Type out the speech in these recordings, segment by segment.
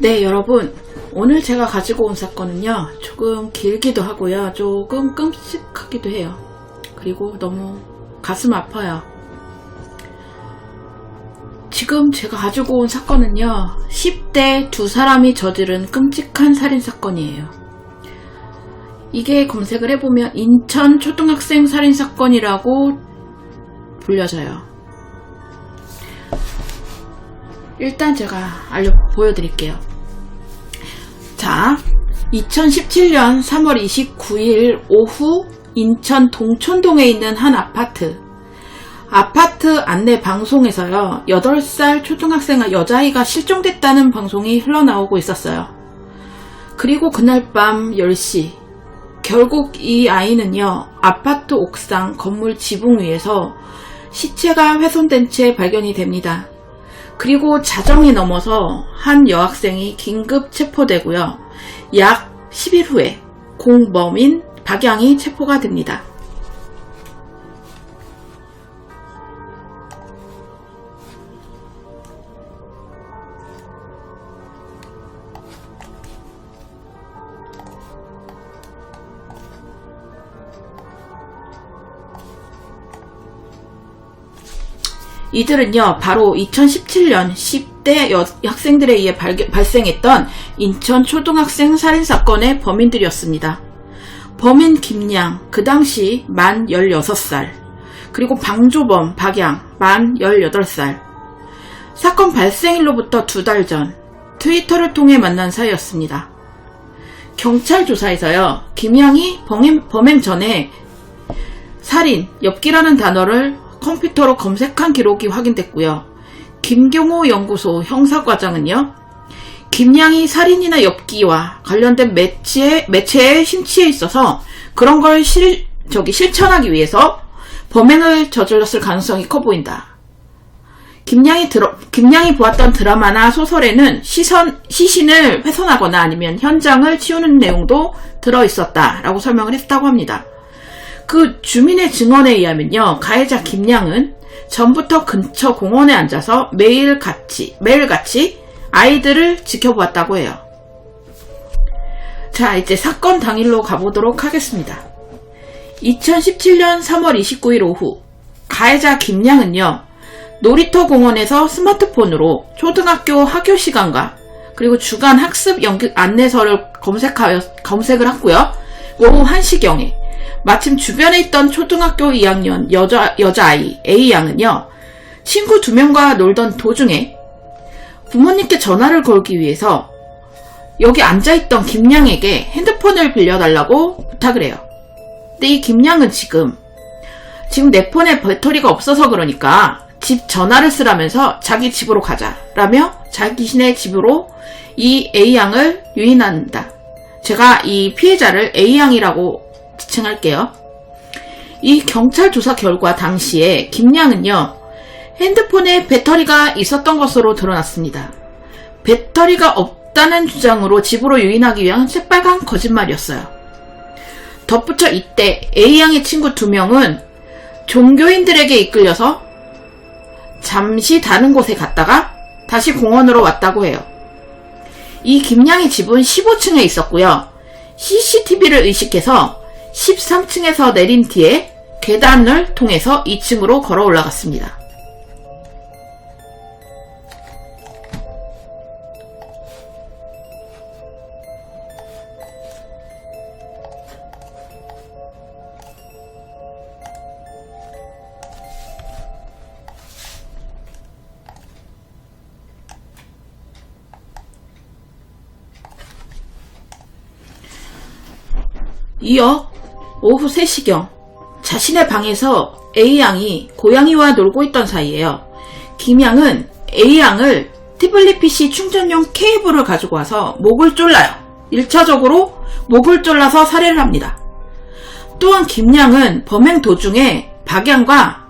네, 여러분, 오늘 제가 가지고 온 사건은요, 조금 길기도 하고요, 조금 끔찍하기도 해요. 그리고 너무 가슴 아파요. 지금 제가 가지고 온 사건은요, 10대 두 사람이 저지른 끔찍한 살인사건이에요. 이게 검색을 해보면 인천 초등학생 살인사건이라고 불려져요. 일단 제가 보여드릴게요. 자, 2017년 3월 29일 오후 인천 동촌동에 있는 한 아파트 안내 방송에서요, 8살 초등학생 여자아이가 실종됐다는 방송이 흘러나오고 있었어요. 그리고 그날 밤 10시, 결국 이 아이는요, 아파트 옥상 건물 지붕 위에서 시체가 훼손된 채 발견이 됩니다. 그리고 자정이 넘어서 한 여학생이 긴급 체포되고요. 약 10일 후에 공범인 박양이 체포가 됩니다. 이들은요, 바로 2017년 10대 학생들에 의해 발생했던 인천 초등학생 살인사건의 범인들이었습니다. 범인 김양, 그 당시 만 16살, 그리고 방조범 박양, 만 18살. 사건 발생일로부터 2달 전 트위터를 통해 만난 사이였습니다. 경찰 조사에서요, 김양이 범행 전에 살인, 엽기라는 단어를 컴퓨터로 검색한 기록이 확인됐고요. 김경호 연구소 형사과장은요, 김양이 살인이나 엽기와 관련된 매체에 심취해 있어서 그런 걸 실천하기 위해서 범행을 저질렀을 가능성이 커 보인다. 김양이 보았던 드라마나 소설에는 시신을 훼손하거나 아니면 현장을 치우는 내용도 들어있었다라고 설명을 했다고 합니다. 그 주민의 증언에 의하면요, 가해자 김양은 전부터 근처 공원에 앉아서 매일같이 아이들을 지켜보았다고 해요. 자, 이제 사건 당일로 가보도록 하겠습니다. 2017년 3월 29일 오후, 가해자 김양은요, 놀이터 공원에서 스마트폰으로 초등학교 학교 시간과 그리고 주간 학습 안내서를 검색을 했고요. 오후 1시경에 마침 주변에 있던 초등학교 2학년 여자아이 A양은요, 친구 2명과 놀던 도중에 부모님께 전화를 걸기 위해서 여기 앉아있던 김양에게 핸드폰을 빌려달라고 부탁을 해요. 근데 이 김양은 지금 내 폰에 배터리가 없어서 그러니까 집 전화를 쓰라면서 자기 집으로 가자라며 자기신의 집으로 이 A양을 유인한다. 제가 이 피해자를 A양이라고 지칭할게요. 이 경찰 조사 결과 당시에 김양은요, 핸드폰에 배터리가 있었던 것으로 드러났습니다. 배터리가 없다는 주장으로 집으로 유인하기 위한 새빨간 거짓말이었어요. 덧붙여 이때 A양의 친구 2명은 종교인들에게 이끌려서 잠시 다른 곳에 갔다가 다시 공원으로 왔다고 해요. 이 김양의 집은 15층에 있었고요. CCTV를 의식해서 13층에서 내린 뒤에 계단을 통해서 2층으로 걸어 올라갔습니다. 이어 오후 3시경 자신의 방에서 A양이 고양이와 놀고 있던 사이에요. 김양은 A양을 태블릿 PC 충전용 케이블을 가지고 와서 목을 졸라요. 1차적으로 목을 졸라서 살해를 합니다. 또한 김양은 범행 도중에 박양과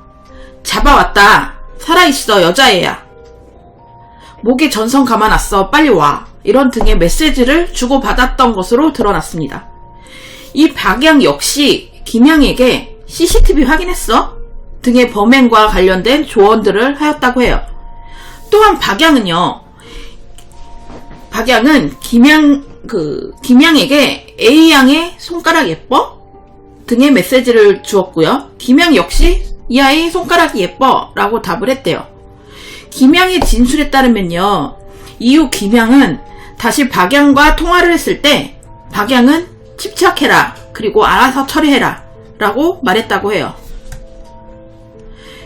잡아왔다. 살아있어. 여자애야. 목에 전선 감아놨어. 빨리 와. 이런 등의 메시지를 주고받았던 것으로 드러났습니다. 이 박양 역시 김양에게 CCTV 확인했어? 등의 범행과 관련된 조언들을 하였다고 해요. 또한 박양은요, 박양은 김양에게 A양의 손가락 예뻐? 등의 메시지를 주었고요. 김양 역시 이 아이 손가락이 예뻐 라고 답을 했대요. 김양의 진술에 따르면요. 이후 김양은 다시 박양과 통화를 했을 때 박양은 집착해라 그리고 알아서 처리해라 라고 말했다고 해요.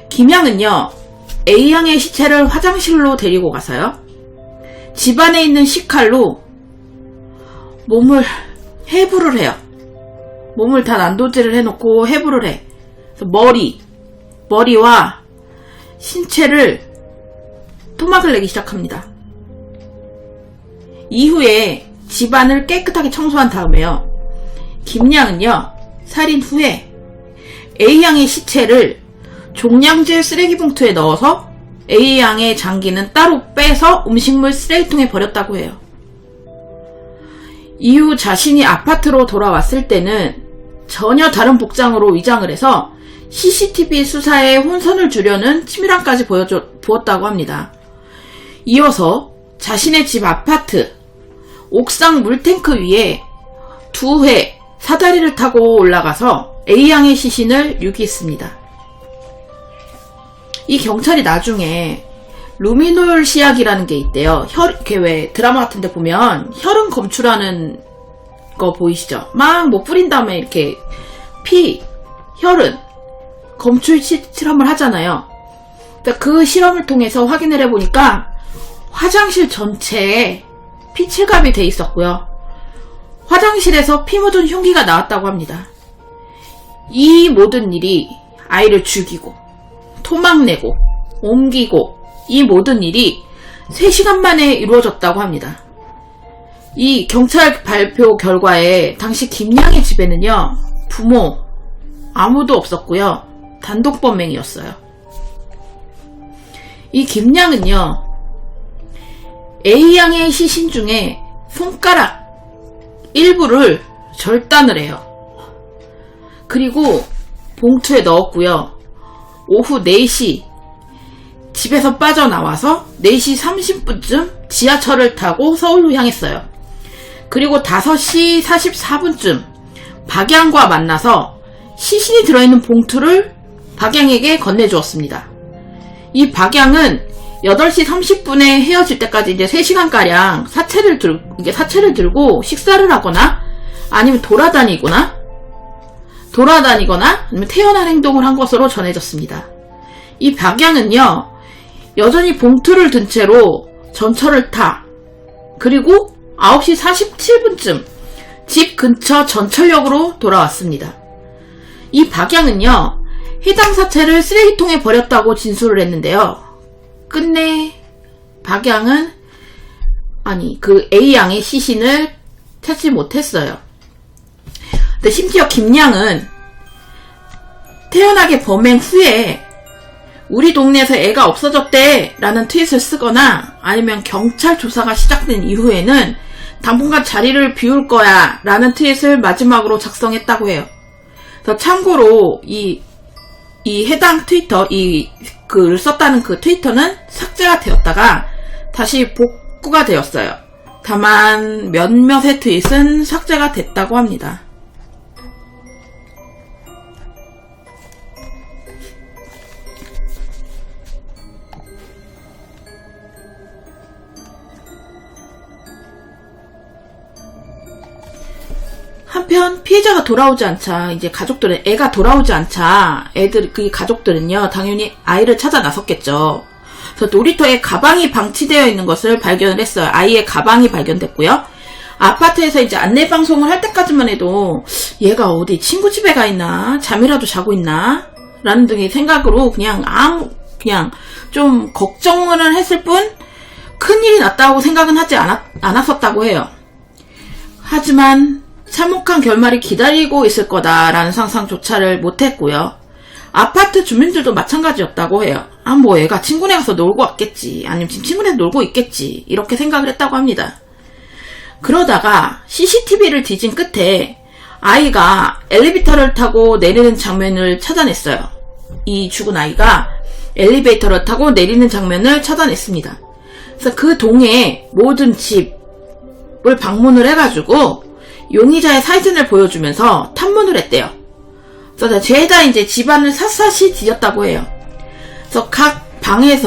김양은요. A양의 시체를 화장실로 데리고 가서요. 집안에 있는 식칼로 몸을 해부를 해요. 몸을 다 난도질을 해놓고 해부를 해. 그래서 머리와 신체를 토막을 내기 시작합니다. 이후에 집안을 깨끗하게 청소한 다음에요. 김양은요. 살인 후에 A양의 시체를 종량제 쓰레기 봉투에 넣어서 A양의 장기는 따로 빼서 음식물 쓰레기통에 버렸다고 해요. 이후 자신이 아파트로 돌아왔을 때는 전혀 다른 복장으로 위장을 해서 CCTV 수사에 혼선을 주려는 치밀함까지 보였다고 합니다. 이어서 자신의 집 아파트 옥상 물탱크 위에 2회 사다리를 타고 올라가서 A양의 시신을 유기했습니다. 이 경찰이 나중에 루미놀 시약이라는 게 있대요. 이렇게 왜 드라마 같은 데 보면 혈흔 검출하는 거 보이시죠? 막 뭐 뿌린 다음에 이렇게 혈흔 검출 실험을 하잖아요. 그러니까 그 실험을 통해서 확인을 해보니까 화장실 전체에 피 칠갑이 돼 있었고요. 화장실에서 피 묻은 흉기가 나왔다고 합니다. 이 모든 일이 아이를 죽이고 토막내고 옮기고 이 모든 일이 3시간 만에 이루어졌다고 합니다. 이 경찰 발표 결과에 당시 김양의 집에는요. 부모 아무도 없었고요. 단독범행이었어요. 이 김양은요. A양의 시신 중에 손가락 일부를 절단을 해요. 그리고 봉투에 넣었고요. 오후 4시 집에서 빠져나와서 4시 30분쯤 지하철을 타고 서울로 향했어요. 그리고 5시 44분쯤 박양과 만나서 시신이 들어있는 봉투를 박양에게 건네주었습니다. 이 박양은 8시 30분에 헤어질 때까지 이제 3시간가량 사체를 들고 식사를 하거나 아니면 돌아다니거나 아니면 태연한 행동을 한 것으로 전해졌습니다. 이 박양은요. 여전히 봉투를 든 채로 전철을 그리고 9시 47분쯤 집 근처 전철역으로 돌아왔습니다. 이 박양은요. 해당 사체를 쓰레기통에 버렸다고 진술을 했는데요. 끝내 박양은 그 A양의 시신을 찾지 못했어요. 근데 심지어 김양은 태연하게 범행 후에 우리 동네에서 애가 없어졌대 라는 트윗을 쓰거나 아니면 경찰 조사가 시작된 이후에는 당분간 자리를 비울 거야 라는 트윗을 마지막으로 작성했다고 해요. 그래서 참고로 이 해당 트위터, 이 글을 썼다는 그 트위터는 삭제가 되었다가 다시 복구가 되었어요. 다만 몇몇의 트윗은 삭제가 됐다고 합니다. 한편 피해자가 돌아오지 않자 이제 애가 돌아오지 않자 그 가족들은요 당연히 아이를 찾아 나섰겠죠. 그래서 놀이터에 가방이 방치되어 있는 것을 발견을 했어요. 아이의 가방이 발견됐고요. 아파트에서 이제 안내 방송을 할 때까지만 해도 얘가 어디 친구 집에 가 있나 잠이라도 자고 있나 라는 등의 생각으로 그냥 좀 걱정을 했을 뿐 큰일이 났다고 생각은 하지 않았었다고 해요. 하지만 참혹한 결말이 기다리고 있을 거다라는 상상조차를 못했고요. 아파트 주민들도 마찬가지였다고 해요. 뭐 애가 친구네 가서 놀고 왔겠지. 아니면 지금 친구네 놀고 있겠지. 이렇게 생각을 했다고 합니다. 그러다가 CCTV를 뒤진 끝에 아이가 엘리베이터를 타고 내리는 장면을 찾아냈어요. 이 죽은 아이가 엘리베이터를 타고 내리는 장면을 찾아냈습니다. 그래서 그 동네 모든 집, 방문을 해가지고 용의자의 사진을 보여주면서 탐문을 했대요. 그래서 죄다 이제 집안을 샅샅이 뒤졌다고 해요. 그래서 각 방에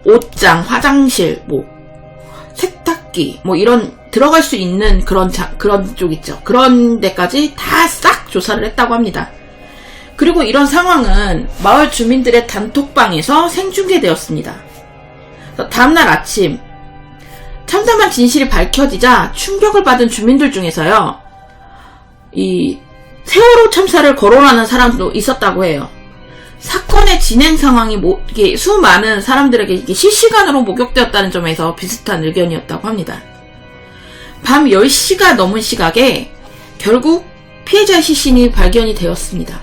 옷장, 화장실, 세탁기, 이런 들어갈 수 있는 그런 쪽 있죠. 그런 데까지 다 싹 조사를 했다고 합니다. 그리고 이런 상황은 마을 주민들의 단톡방에서 생중계되었습니다. 다음날 아침 참담한 진실이 밝혀지자 충격을 받은 주민들 중에서요, 이 세월호 참사를 거론하는 사람도 있었다고 해요. 사건의 진행 상황이 이게 수많은 사람들에게 이게 실시간으로 목격되었다는 점에서 비슷한 의견이었다고 합니다. 밤 10시가 넘은 시각에 결국 피해자의 시신이 발견이 되었습니다.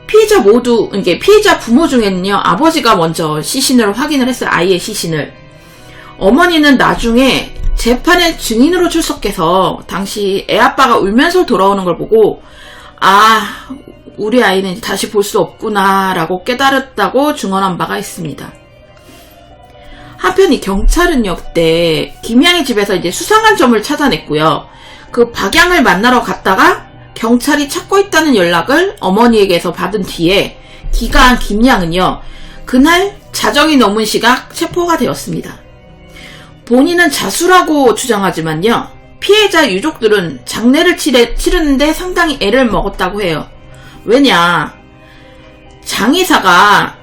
피해자 부모 중에는요, 아버지가 먼저 시신을 확인을 했어요. 아이의 시신을. 어머니는 나중에 재판에 증인으로 출석해서 당시 애아빠가 울면서 돌아오는 걸 보고, 우리 아이는 다시 볼 수 없구나 라고 깨달았다고 증언한 바가 있습니다. 한편 이 경찰은요, 그때 김양의 집에서 이제 수상한 점을 찾아냈고요. 그 박양을 만나러 갔다가 경찰이 찾고 있다는 연락을 어머니에게서 받은 뒤에 기가한 김양은요, 그날 자정이 넘은 시각 체포가 되었습니다. 본인은 자수라고 주장하지만요, 피해자 유족들은 장례를 치르는데 상당히 애를 먹었다고 해요. 왜냐, 장의사가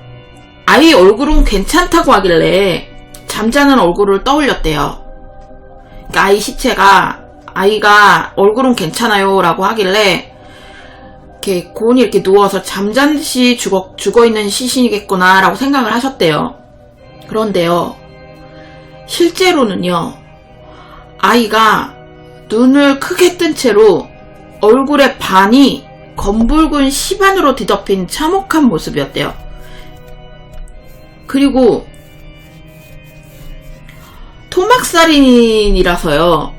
아이 얼굴은 괜찮다고 하길래 잠자는 얼굴을 떠올렸대요. 그러니까 아이 시체가, 아이가 얼굴은 괜찮아요 라고 하길래 이렇게 고은이 이렇게 누워서 잠잔 듯이 죽어있는 시신이겠구나 라고 생각을 하셨대요. 그런데요, 실제로는요, 아이가 눈을 크게 뜬 채로 얼굴의 반이 검붉은 시반으로 뒤덮인 참혹한 모습이었대요. 그리고 토막살인이라서요,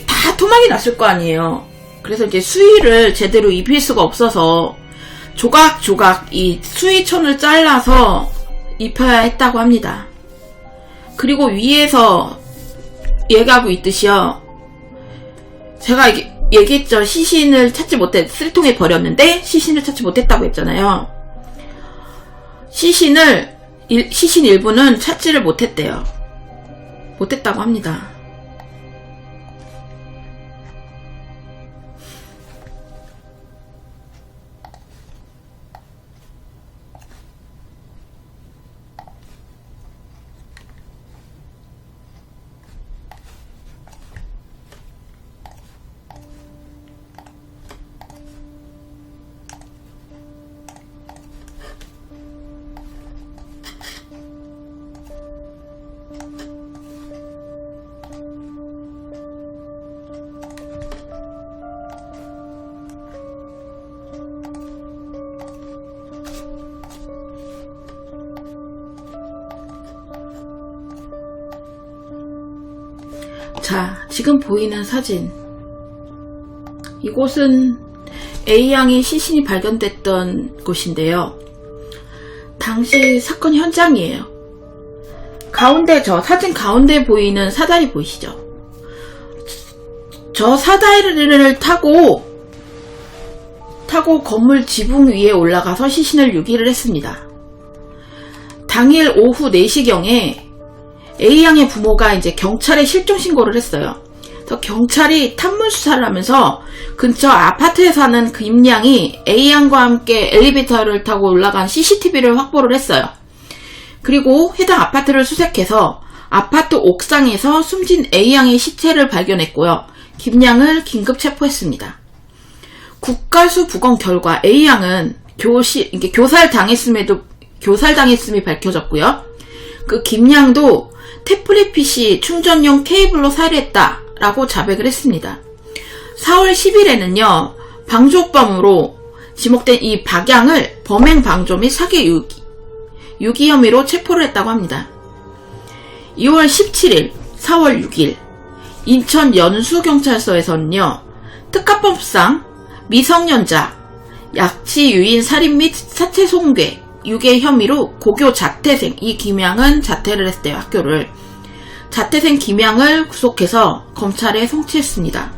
다 토막이 났을 거 아니에요. 그래서 이제 수의를 제대로 입힐 수가 없어서 조각조각 이 수의천을 잘라서 입혀야 했다고 합니다. 그리고 위에서 얘기하고 있듯이요, 제가 얘기했죠. 시신을 찾지 못해 쓰레통에 버렸는데 시신을 찾지 못했다고 했잖아요. 시신 일부는 찾지를 못했대요. 못했다고 합니다. 자, 지금 보이는 사진, 이곳은 A양의 시신이 발견됐던 곳인데요. 당시 사건 현장이에요. 가운데, 사진 가운데 보이는 사다리 보이시죠? 저 사다리를 타고 건물 지붕 위에 올라가서 시신을 유기를 했습니다. 당일 오후 4시경에 A양의 부모가 이제 경찰에 실종 신고를 했어요. 그래서 경찰이 탐문 수사를 하면서 근처 아파트에 사는 김양이 A양과 함께 엘리베이터를 타고 올라간 CCTV를 확보를 했어요. 그리고 해당 아파트를 수색해서 아파트 옥상에서 숨진 A양의 시체를 발견했고요. 김양을 긴급 체포했습니다. 국가수 부검 결과 A양은 교살당했음이 밝혀졌고요. 그 김양도 태블릿 PC 충전용 케이블로 살해했다라고 자백을 했습니다. 4월 10일에는요, 방조범으로 지목된 이 박양을 범행 방조 및 사기 유기 혐의로 체포를 했다고 합니다. 2월 17일, 4월 6일 인천 연수경찰서에서는요, 특가법상 미성년자, 약치 유인 살인 및 사체 손괴, 유괴 혐의로 고교 자퇴생, 이 김양은 자퇴를 했대요, 학교를. 자퇴생 김양을 구속해서 검찰에 송치했습니다.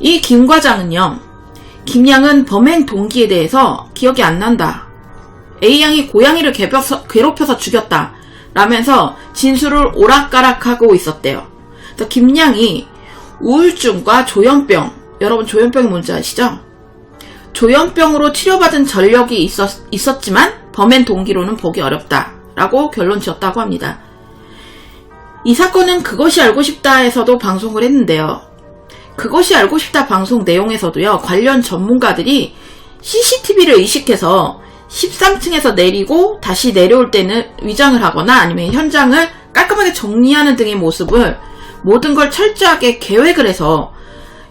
이 김 과장은요, 김양은 범행 동기에 대해서 기억이 안 난다. A양이 고양이를 괴롭혀서 죽였다. 라면서 진술을 오락가락하고 있었대요. 그래서 김양이 우울증과 조현병, 여러분 조현병이 뭔지 아시죠? 조현병으로 치료받은 전력이 있었지만 범행 동기로는 보기 어렵다. 라고 결론 지었다고 합니다. 이 사건은 그것이 알고 싶다에서도 방송을 했는데요. 그것이 알고 싶다 방송 내용에서도요, 관련 전문가들이 CCTV를 의식해서 13층에서 내리고 다시 내려올 때는 위장을 하거나 아니면 현장을 깔끔하게 정리하는 등의 모습을 모든 걸 철저하게 계획을 해서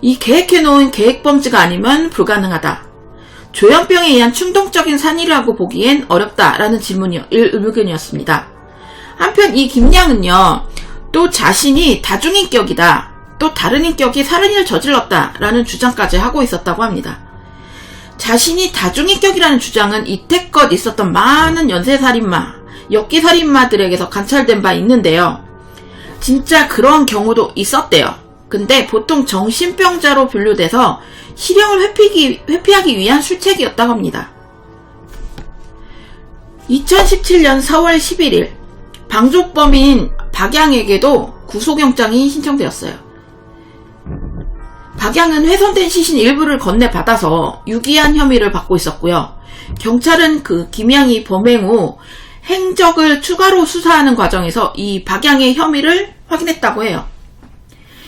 이 계획해놓은 계획범죄가 아니면 불가능하다. 조현병에 의한 충동적인 산이라고 보기엔 어렵다라는 의견이었습니다. 한편 이 김양은요, 또 자신이 다중인격이다. 또 다른 인격이 살인을 저질렀다라는 주장까지 하고 있었다고 합니다. 자신이 다중인격이라는 주장은 이때껏 있었던 많은 연쇄살인마, 엽기살인마들에게서 관찰된 바 있는데요. 진짜 그런 경우도 있었대요. 근데 보통 정신병자로 분류돼서 실형을 회피하기 위한 술책이었다고 합니다. 2017년 4월 11일 방조범인 박양에게도 구속영장이 신청되었어요. 박양은 훼손된 시신 일부를 건네받아서 유기한 혐의를 받고 있었고요. 경찰은 그 김양이 범행 후 행적을 추가로 수사하는 과정에서 이 박양의 혐의를 확인했다고 해요.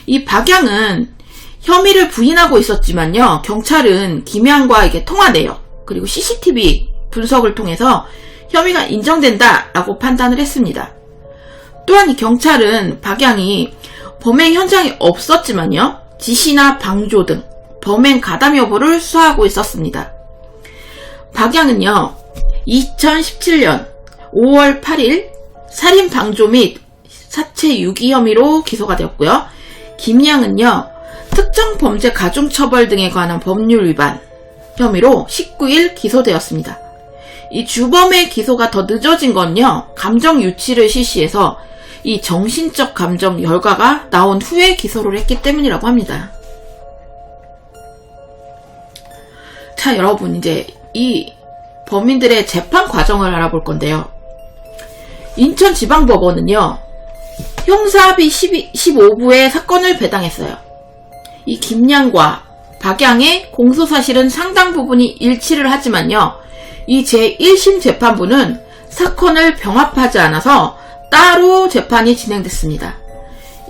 이 박양은 혐의를 부인하고 있었지만요, 경찰은 김양과 이게 통화 내역 그리고 CCTV 분석을 통해서 혐의가 인정된다라고 판단을 했습니다. 또한 이 경찰은 박양이 범행 현장에 없었지만요, 지시나 방조 등 범행 가담 여부를 수사하고 있었습니다. 박양은요, 2017년 5월 8일 살인 방조 및 사체 유기 혐의로 기소가 되었고요. 김양은요, 특정 범죄 가중처벌 등에 관한 법률 위반 혐의로 19일 기소되었습니다. 이 주범의 기소가 더 늦어진 건요, 감정 유치를 실시해서 이 정신적 감정 결과가 나온 후에 기소를 했기 때문이라고 합니다. 자, 여러분, 이제 이 범인들의 재판 과정을 알아볼 건데요. 인천지방법원은요, 형사합의 15부에 사건을 배당했어요. 이 김양과 박양의 공소사실은 상당 부분이 일치를 하지만요, 이 제1심 재판부는 사건을 병합하지 않아서 따로 재판이 진행됐습니다.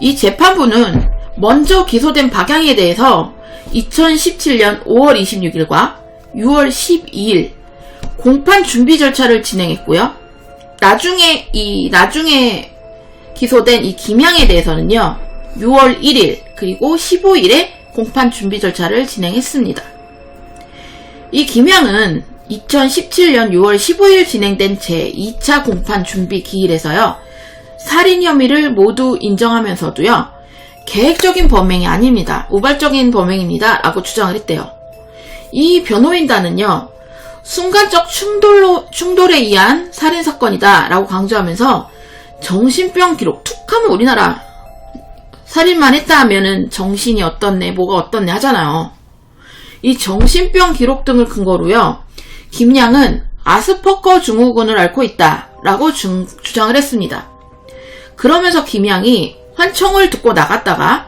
이 재판부는 먼저 기소된 박양에 대해서 2017년 5월 26일과 6월 12일 공판 준비 절차를 진행했고요. 나중에 기소된 이 김양에 대해서는요, 6월 1일 그리고 15일에 공판 준비 절차를 진행했습니다. 이 김양은 2017년 6월 15일 진행된 제2차 공판 준비 기일에서요, 살인 혐의를 모두 인정하면서도요, 계획적인 범행이 아닙니다. 우발적인 범행입니다. 라고 주장을 했대요. 이 변호인단은요, 순간적 충돌에 의한 살인사건이다. 라고 강조하면서 정신병 기록, 툭하면 우리나라 살인만 했다 하면은 정신이 어떻네, 뭐가 어떻네 하잖아요. 이 정신병 기록 등을 근거로요, 김양은 아스퍼거 증후군을 앓고 있다. 라고 주장을 했습니다. 그러면서 김양이 환청을 듣고 나갔다가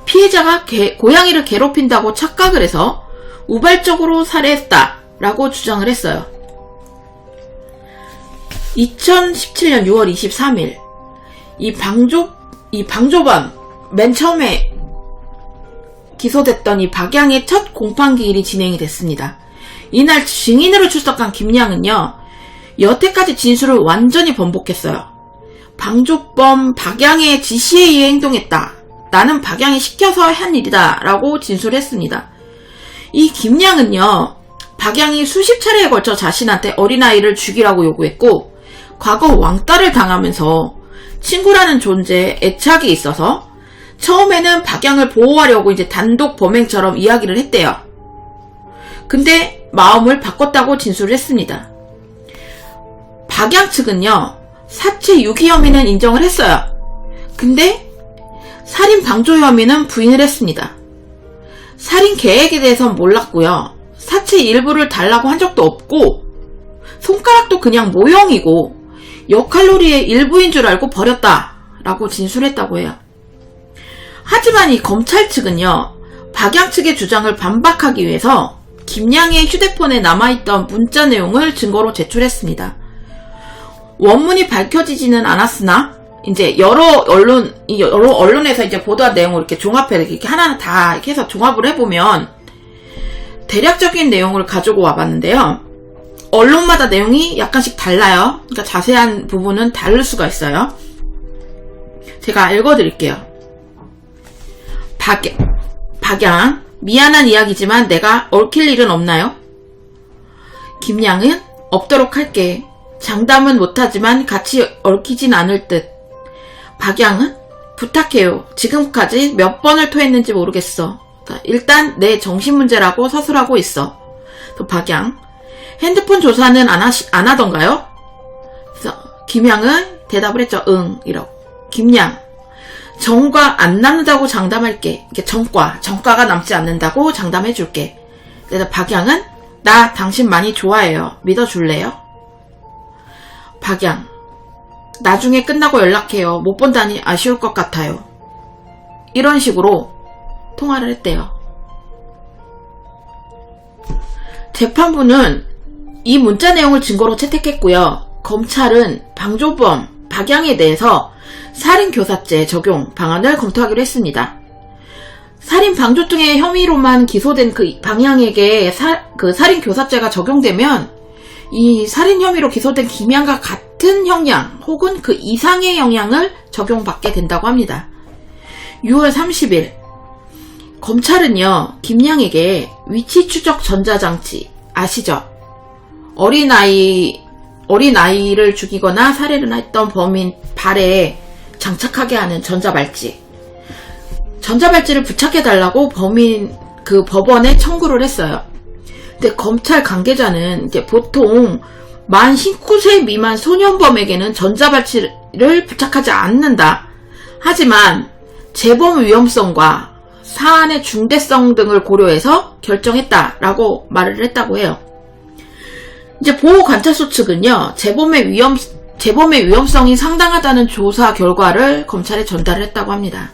피해자가 고양이를 괴롭힌다고 착각을 해서 우발적으로 살해했다 라고 주장을 했어요. 2017년 6월 23일 이 방조범 맨 처음에 기소됐던 이 박양의 첫 공판기일이 진행이 됐습니다. 이날 증인으로 출석한 김양은요, 여태까지 진술을 완전히 번복했어요. 방조범 박양의 지시에 의해 행동했다. 나는 박양이 시켜서 한 일이다. 라고 진술했습니다. 이 김양은요, 박양이 수십 차례에 걸쳐 자신한테 어린아이를 죽이라고 요구했고, 과거 왕따를 당하면서 친구라는 존재에 애착이 있어서 처음에는 박양을 보호하려고 이제 단독 범행처럼 이야기를 했대요. 근데 마음을 바꿨다고 진술을 했습니다. 박양 측은요, 사체 유기 혐의는 인정을 했어요. 근데 살인 방조 혐의는 부인을 했습니다. 살인 계획에 대해서는 몰랐고요. 사체 일부를 달라고 한 적도 없고 손가락도 그냥 모형이고 역할놀이의 일부인 줄 알고 버렸다라고 진술했다고 해요. 하지만 이 검찰 측은요. 박양 측의 주장을 반박하기 위해서 김양의 휴대폰에 남아있던 문자 내용을 증거로 제출했습니다. 원문이 밝혀지지는 않았으나 이제 여러 언론에서 이제 보도한 내용을 이렇게 종합해 이렇게 하나하나 다 이렇게 해서 종합을 해보면 대략적인 내용을 가지고 와봤는데요. 언론마다 내용이 약간씩 달라요. 그러니까 자세한 부분은 다를 수가 있어요. 제가 읽어드릴게요. 박양, 미안한 이야기지만 내가 얽힐 일은 없나요? 김양은 없도록 할게. 장담은 못하지만 같이 얽히진 않을 듯. 박양은 부탁해요. 지금까지 몇 번을 토했는지 모르겠어. 일단 내 정신문제라고 서술하고 있어. 또 박양, 핸드폰 조사는 안 하던가요? 그래서 김양은 대답을 했죠. 응, 이러고. 김양, 정과 안 남는다고 장담할게. 이게 정과가 남지 않는다고 장담해줄게. 그래서 박양은 나 당신 많이 좋아해요. 믿어줄래요? 박양, 나중에 끝나고 연락해요. 못 본다니 아쉬울 것 같아요. 이런 식으로 통화를 했대요. 재판부는 이 문자 내용을 증거로 채택했고요. 검찰은 방조범 박양에 대해서 살인교사죄 적용 방안을 검토하기로 했습니다. 살인 방조 등의 혐의로만 기소된 그 박양에게 살인교사죄가 적용되면 이 살인 혐의로 기소된 김양과 같은 형량 혹은 그 이상의 형량을 적용받게 된다고 합니다. 6월 30일 검찰은요, 김양에게 위치 추적 전자장치 아시죠? 어린아이를 죽이거나 살해를 했던 범인 발에 장착하게 하는 전자발찌를 부착해달라고 법원에 청구를 했어요. 근데 검찰 관계자는 이제 보통 만 19세 미만 소년범에게는 전자발찌를 부착하지 않는다. 하지만 재범 위험성과 사안의 중대성 등을 고려해서 결정했다라고 말을 했다고 해요. 이제 보호관찰소 측은요, 재범의 위험성이 상당하다는 조사 결과를 검찰에 전달을 했다고 합니다.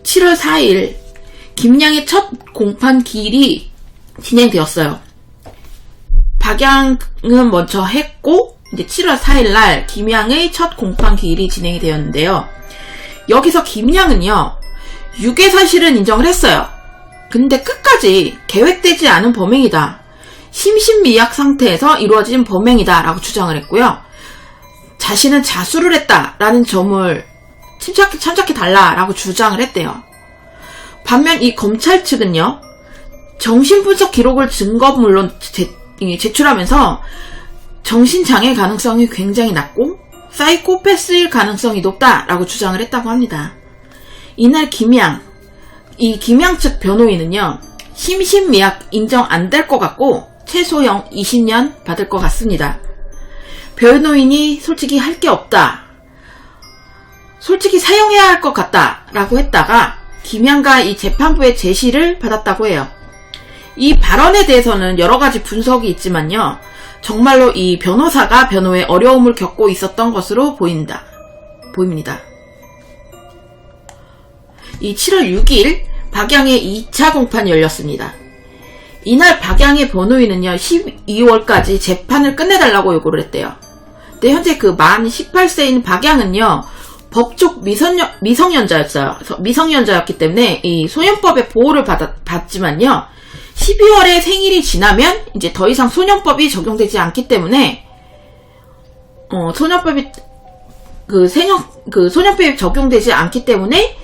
7월 4일 김양의 첫 공판 기일이 진행되었어요. 박양은 먼저 했고 이제 7월 4일 날 김양의 첫 공판 기일이 진행이 되었는데요. 여기서 김양은요, 유괴 사실은 인정을 했어요. 근데 끝까지 계획되지 않은 범행이다. 심신미약 상태에서 이루어진 범행이다 라고 주장을 했고요. 자신은 자수를 했다라는 점을 참작해달라라고 주장을 했대요. 반면 이 검찰 측은요, 정신분석 기록을 증거물로 제출하면서 정신장애 가능성이 굉장히 낮고 사이코패스일 가능성이 높다라고 주장을 했다고 합니다. 이날 김양 측 변호인은요, 심신미약 인정 안 될 것 같고 최소형 20년 받을 것 같습니다. 변호인이 솔직히 할 게 없다. 솔직히 사용해야 할 것 같다 라고 했다가 김양과 이 재판부의 제시를 받았다고 해요. 이 발언에 대해서는 여러 가지 분석이 있지만요, 정말로 이 변호사가 변호에 어려움을 겪고 있었던 것으로 보입니다. 이 7월 6일 박양의 2차 공판이 열렸습니다. 이날 박양의 변호인은요, 12월까지 재판을 끝내달라고 요구를 했대요. 근데 현재 그 만 18세인 박양은요, 법적 미성년자였어요. 그래서 미성년자였기 때문에 이 소년법의 보호를 받지만요, 12월에 생일이 지나면 이제 더 이상 소년법이 적용되지 않기 때문에 소년법이 적용되지 않기 때문에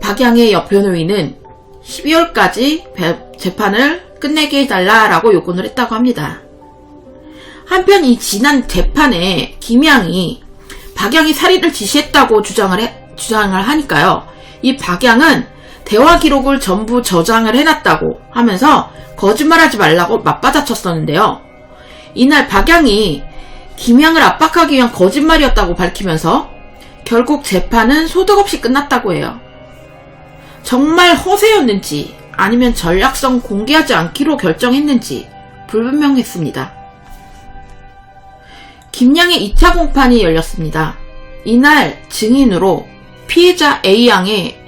박양의 옆 변호인은 12월까지 재판을 끝내게 해달라라고 요구를 했다고 합니다. 한편 이 지난 재판에 김양이 박양이 살인을 지시했다고 주장을 하니까요, 이 박양은 대화 기록을 전부 저장을 해놨다고 하면서 거짓말하지 말라고 맞받아쳤었는데요. 이날 박양이 김양을 압박하기 위한 거짓말이었다고 밝히면서 결국 재판은 소득 없이 끝났다고 해요. 정말 허세였는지 아니면 전략성 공개하지 않기로 결정했는지 불분명했습니다. 김양의 2차 공판이 열렸습니다. 이날 증인으로 피해자 A양의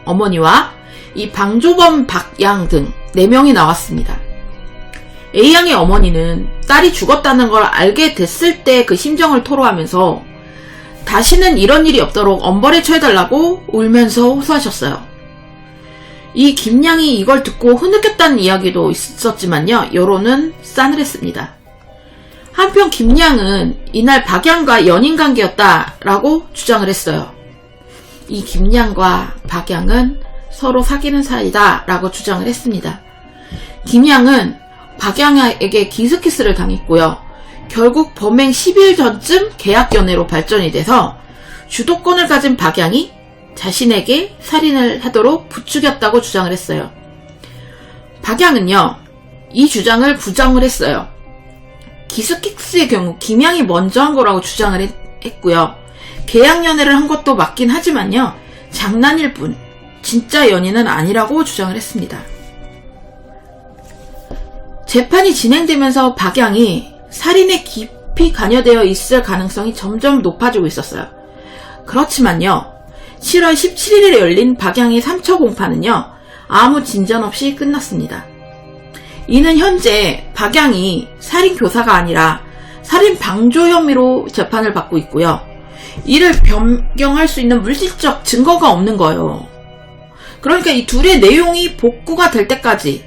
어머니와 이 방조범 박양 등 4명이 나왔습니다. A양의 어머니는 딸이 죽었다는 걸 알게 됐을 때 그 심정을 토로하면서 다시는 이런 일이 없도록 엄벌에 처해달라고 울면서 호소하셨어요. 이 김양이 이걸 듣고 흐느꼈다는 이야기도 있었지만요, 여론은 싸늘했습니다. 한편 김양은 이날 박양과 연인관계였다라고 주장을 했어요. 이 김양과 박양은 서로 사귀는 사이다 라고 주장을 했습니다. 김양은 박양에게 기스키스를 당했고요. 결국 범행 10일 전쯤 계약연애로 발전이 돼서 주도권을 가진 박양이 자신에게 살인을 하도록 부추겼다고 주장을 했어요. 박양은요, 이 주장을 부정을 했어요. 기스키스의 경우 김양이 먼저 한 거라고 주장을 했고요. 계약연애를 한 것도 맞긴 하지만요, 장난일 뿐 진짜 연인은 아니라고 주장을 했습니다. 재판이 진행되면서 박양이 살인에 깊이 관여되어 있을 가능성이 점점 높아지고 있었어요. 그렇지만요, 7월 17일에 열린 박양의 3차 공판은요, 아무 진전 없이 끝났습니다. 이는 현재 박양이 살인교사가 아니라 살인 방조 혐의로 재판을 받고 있고요. 이를 변경할 수 있는 물질적 증거가 없는 거예요. 그러니까 이 둘의 내용이 복구가 될 때까지,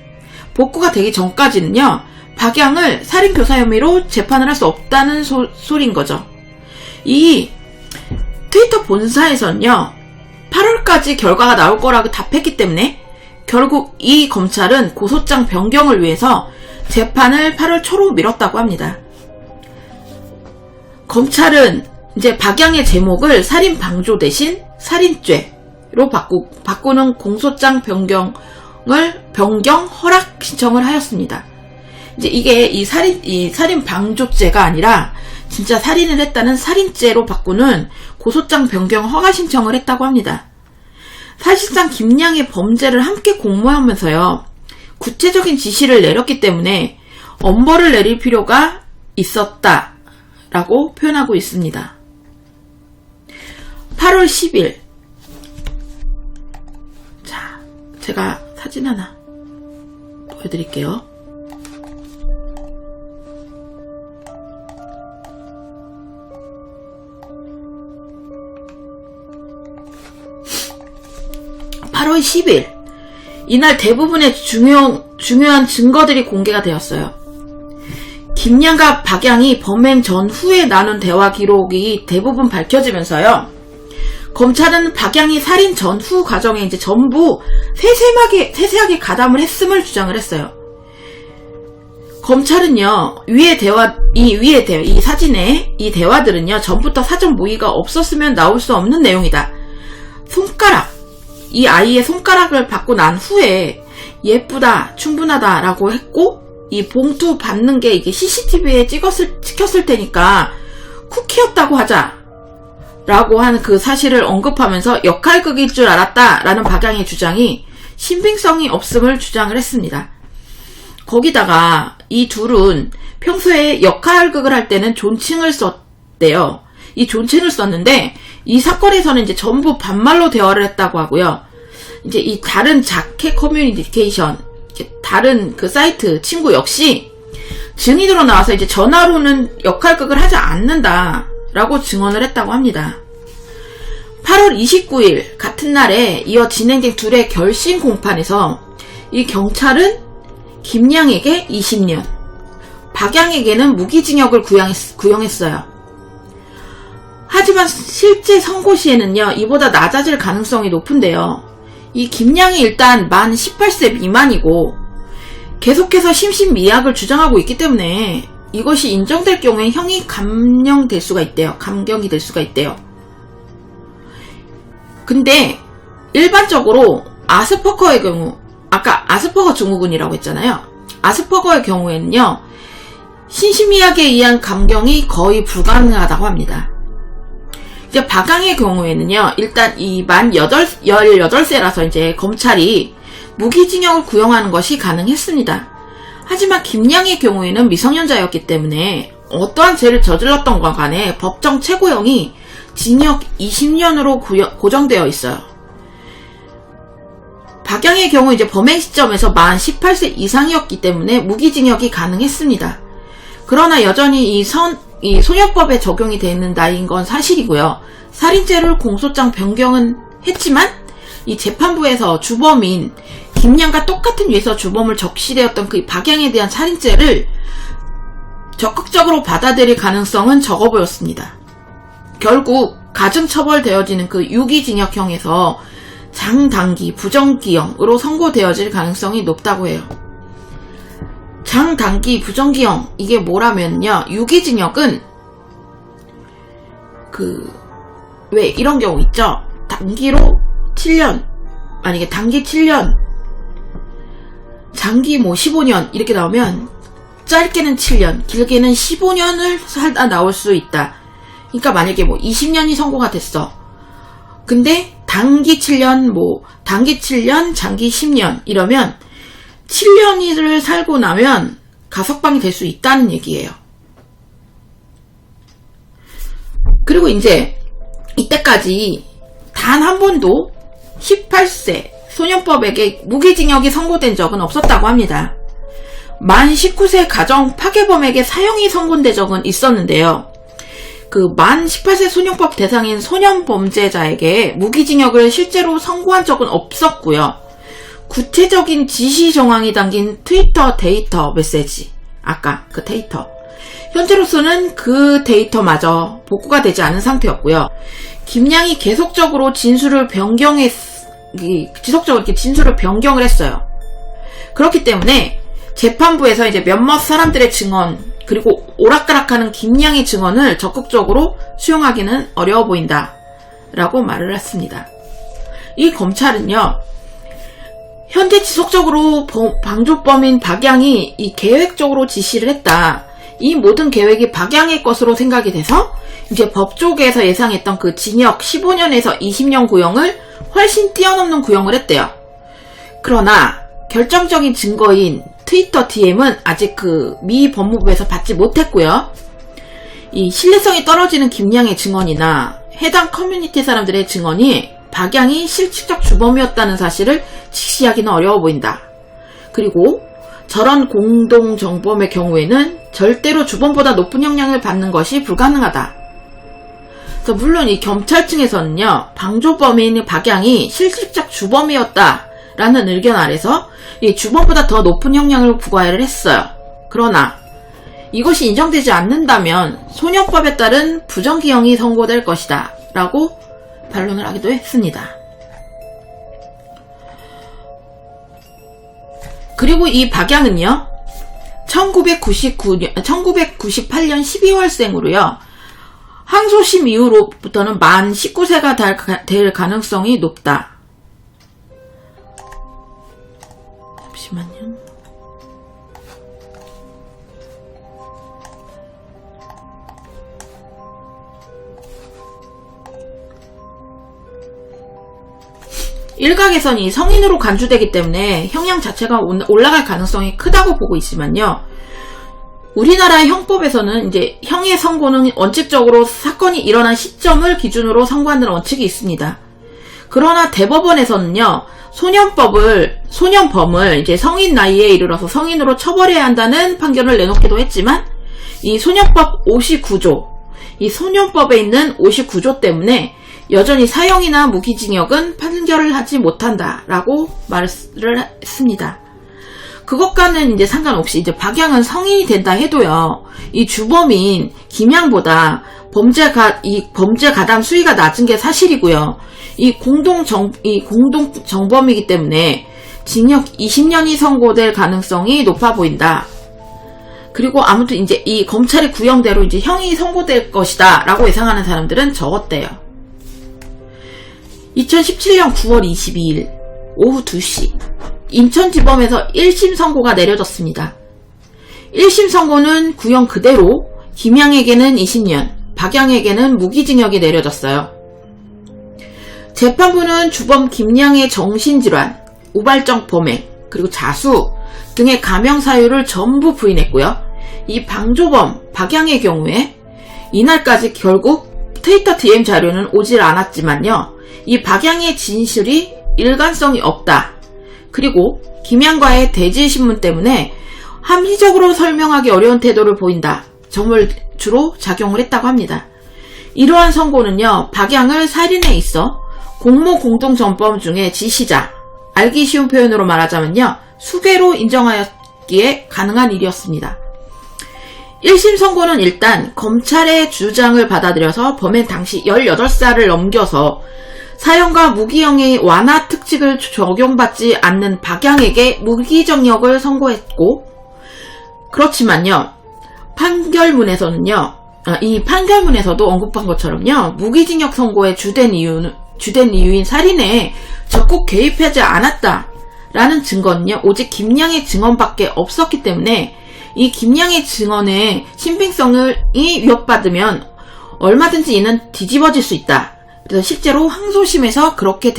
복구가 되기 전까지는요, 박양을 살인교사 혐의로 재판을 할 수 없다는 소리인 거죠. 이 트위터 본사에서는요, 8월까지 결과가 나올 거라고 답했기 때문에 결국 이 검찰은 고소장 변경을 위해서 재판을 8월 초로 미뤘다고 합니다. 검찰은 이제 박양의 제목을 살인 방조 대신 살인죄로 바꾸는 공소장 변경 허락 신청을 하였습니다. 이제 이게 이 살인 방조죄가 아니라 진짜 살인을 했다는 살인죄로 바꾸는 고소장 변경 허가 신청을 했다고 합니다. 사실상 김양의 범죄를 함께 공모하면서요, 구체적인 지시를 내렸기 때문에 엄벌을 내릴 필요가 있었다라고 표현하고 있습니다. 8월 10일, 자, 제가 사진 하나 보여드릴게요. (8월 10일) 이날 대부분의 중요한 증거들이 공개가 되었어요. 김양과 박양이 범행 전후에 나눈 대화 기록이 대부분 밝혀지면서요, 검찰은 박양이 살인 전후 과정에 이제 전부 세세하게 가담을 했음을 주장을 했어요. 검찰은요, 이 사진에 이 대화들은요, 전부터 사전 모의가 없었으면 나올 수 없는 내용이다. 이 아이의 손가락을 받고 난 후에 예쁘다, 충분하다 라고 했고, 이 봉투 받는 게 이게 CCTV에 찍혔을 테니까 쿠키였다고 하자 라고 한 그 사실을 언급하면서 역할극일 줄 알았다 라는 박양의 주장이 신빙성이 없음을 주장을 했습니다. 거기다가 이 둘은 평소에 역할극을 할 때는 존칭을 썼대요. 이 존칭을 썼는데 이 사건에서는 이제 전부 반말로 대화를 했다고 하고요. 이제 이 다른 자켓 커뮤니케이션, 다른 그 사이트 친구 역시 증인으로 나와서 이제 전화로는 역할극을 하지 않는다라고 증언을 했다고 합니다. 8월 29일 같은 날에 이어 진행된 둘의 결심 공판에서 이 경찰은 김양에게 20년, 박양에게는 무기징역을 구형했어요. 하지만 실제 선고 시에는요, 이보다 낮아질 가능성이 높은데요. 이 김양이 일단 만 18세 미만이고 계속해서 심신미약을 주장하고 있기 때문에 이것이 인정될 경우에 형이 감경이 될 수가 있대요. 근데 일반적으로 아스퍼거의 경우, 아까 아스퍼거 증후군이라고 했잖아요. 아스퍼거의 경우에는요, 심신미약에 의한 감경이 거의 불가능하다고 합니다. 이제 박양의 경우에는요, 일단 이 만 18세라서 이제 검찰이 무기징역을 구형하는 것이 가능했습니다. 하지만 김양의 경우에는 미성년자였기 때문에 어떠한 죄를 저질렀던 것 간에 법정 최고형이 징역 20년으로 고정되어 있어요. 박양의 경우 이제 범행 시점에서 만 18세 이상이었기 때문에 무기징역이 가능했습니다. 그러나 여전히 이 소년법에 적용이 되는 나이인 건 사실이고요. 살인죄를 공소장 변경은 했지만 이 재판부에서 주범인 김양과 똑같은 위에서 주범을 적시되었던 그 박양에 대한 살인죄를 적극적으로 받아들일 가능성은 적어 보였습니다. 결국 가중처벌되어지는 그 유기징역형에서 장단기 부정기형으로 선고되어질 가능성이 높다고 해요. 장단기 부정기형, 이게 뭐라면요, 유기징역은 왜 이런 경우 있죠. 단기로 7년, 만약에 단기 7년, 장기 15년 이렇게 나오면 짧게는 7년, 길게는 15년을 살다 나올 수 있다. 그러니까 만약에 20년이 선고가 됐어. 근데 단기 7년, 단기 7년, 장기 10년 이러면 7년을 살고 나면 가석방이 될 수 있다는 얘기예요. 그리고 이제 이때까지 단 한 번도 18세 소년법에게 무기징역이 선고된 적은 없었다고 합니다. 만 19세 가정 파괴범에게 사형이 선고된 적은 있었는데요. 만 18세 소년법 대상인 소년범죄자에게 무기징역을 실제로 선고한 적은 없었고요. 구체적인 지시 정황이 담긴 트위터 데이터 메시지, 아까 그 데이터, 현재로서는 그 데이터마저 복구가 되지 않은 상태였고요. 김양이 계속적으로 지속적으로 이렇게 진술을 변경을 했어요. 그렇기 때문에 재판부에서 이제 몇몇 사람들의 증언, 그리고 오락가락하는 김양의 증언을 적극적으로 수용하기는 어려워 보인다 라고 말을 했습니다. 이 검찰은요, 현재 지속적으로 방조범인 박양이 이 계획적으로 지시를 했다. 이 모든 계획이 박양의 것으로 생각이 돼서 이제 법조계에서 예상했던 그 징역 15년에서 20년 구형을 훨씬 뛰어넘는 구형을 했대요. 그러나 결정적인 증거인 트위터 DM은 아직 미 법무부에서 받지 못했고요. 이 신뢰성이 떨어지는 김양의 증언이나 해당 커뮤니티 사람들의 증언이 박양이 실질적 주범이었다는 사실을 직시하기는 어려워 보인다. 그리고 저런 공동정범의 경우에는 절대로 주범보다 높은 형량을 받는 것이 불가능하다. 그래서 물론 이 검찰층에서는요, 방조범인 박양이 실질적 주범이었다라는 의견 아래서 이 주범보다 더 높은 형량을 부과를 했어요. 그러나 이것이 인정되지 않는다면 소년법에 따른 부정기형이 선고될 것이다 라고 반론을 하기도 했습니다. 그리고 이 박양은요, 1998년 12월생으로요, 항소심 이후로부터는 만 19세가 될 가능성이 높다. 잠시만요. 일각에서는 성인으로 간주되기 때문에 형량 자체가 올라갈 가능성이 크다고 보고 있지만요. 우리나라 형법에서는 이제 형의 선고는 원칙적으로 사건이 일어난 시점을 기준으로 선고한다는 원칙이 있습니다. 그러나 대법원에서는요, 소년범을 이제 성인 나이에 이르러서 성인으로 처벌해야 한다는 판결을 내놓기도 했지만, 이 소년법 59조, 이 소년법에 있는 59조 때문에 여전히 사형이나 무기징역은 판결을 하지 못한다라고 말을 했습니다. 그것과는 이제 상관없이 이제 박양은 성인이 된다 해도요, 이 주범인 김양보다 범죄 가담 수위가 낮은 게 사실이고요. 이 공동 정범이기 때문에 징역 20년이 선고될 가능성이 높아 보인다. 그리고 아무튼 이제 이 검찰의 구형대로 이제 형이 선고될 것이다 라고 예상하는 사람들은 적었대요. 2017년 9월 22일 오후 2시 인천지법에서 1심 선고가 내려졌습니다. 1심 선고는 구형 그대로 김양에게는 20년, 박양에게는 무기징역이 내려졌어요. 재판부는 주범 김양의 정신질환, 우발적 범행, 그리고 자수 등의 감형 사유를 전부 부인했고요. 이 방조범 박양의 경우에 이날까지 결국 트위터 DM 자료는 오질 않았지만요. 이 박양의 진술이 일관성이 없다. 그리고 김양과의 대지신문 때문에 합리적으로 설명하기 어려운 태도를 보인다 점을 주로 작용을 했다고 합니다. 이러한 선고는요. 박양을 살인에 있어 공모 공동 전범 중에 지시자, 알기 쉬운 표현으로 말하자면요. 수괴로 인정하였기에 가능한 일이었습니다. 1심 선고는 일단 검찰의 주장을 받아들여서 범행 당시 18살을 넘겨서 사형과 무기형의 완화 특칙을 적용받지 않는 박양에게 무기징역을 선고했고, 그렇지만요. 이 판결문에서도 언급한 것처럼요. 무기징역 선고의 주된 이유인 살인에 적극 개입하지 않았다라는 증거는요. 오직 김양의 증언밖에 없었기 때문에 이 김양의 증언의 신빙성을 위협받으면 얼마든지 이는 뒤집어질 수 있다. 그래서 실제로 항소심에서 그렇게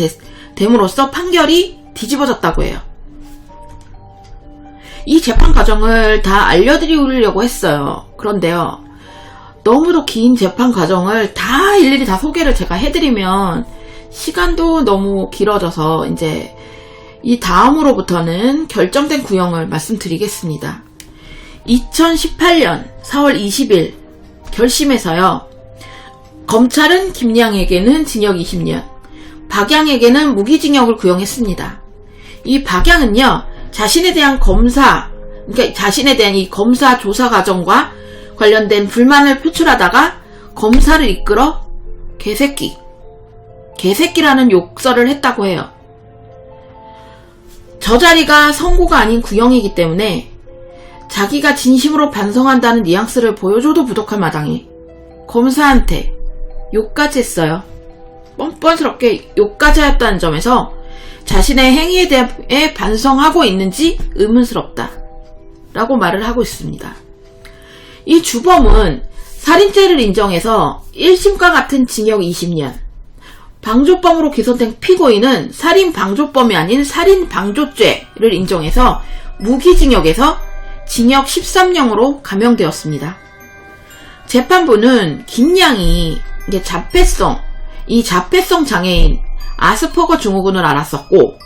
됨으로써 판결이 뒤집어졌다고 해요. 이 재판 과정을 다 알려드리려고 했어요. 그런데요. 너무도 긴 재판 과정을 다 일일이 다 소개를 제가 해드리면 시간도 너무 길어져서 이제 이 다음으로부터는 결정된 구형을 말씀드리겠습니다. 2018년 4월 20일 결심에서요. 검찰은 김양에게는 징역 20년, 박양에게는 무기징역을 구형했습니다. 이 박양은요. 자신에 대한 이 검사 조사 과정과 관련된 불만을 표출하다가 검사를 이끌어 개새끼라는 욕설을 했다고 해요. 저 자리가 선고가 아닌 구형이기 때문에 자기가 진심으로 반성한다는 뉘앙스를 보여줘도 부족할 마당에 검사한테 욕까지 했어요. 뻔뻔스럽게 욕까지 하였다는 점에서 자신의 행위에 대해 반성하고 있는지 의문스럽다 라고 말을 하고 있습니다. 이 주범은 살인죄를 인정해서 1심과 같은 징역 20년, 방조범으로 기소된 피고인은 살인 방조범이 아닌 살인 방조죄를 인정해서 무기징역에서 징역 13년으로 감형되었습니다. 재판부는 김양이 자폐성 장애인 아스퍼거 증후군을 앓았었고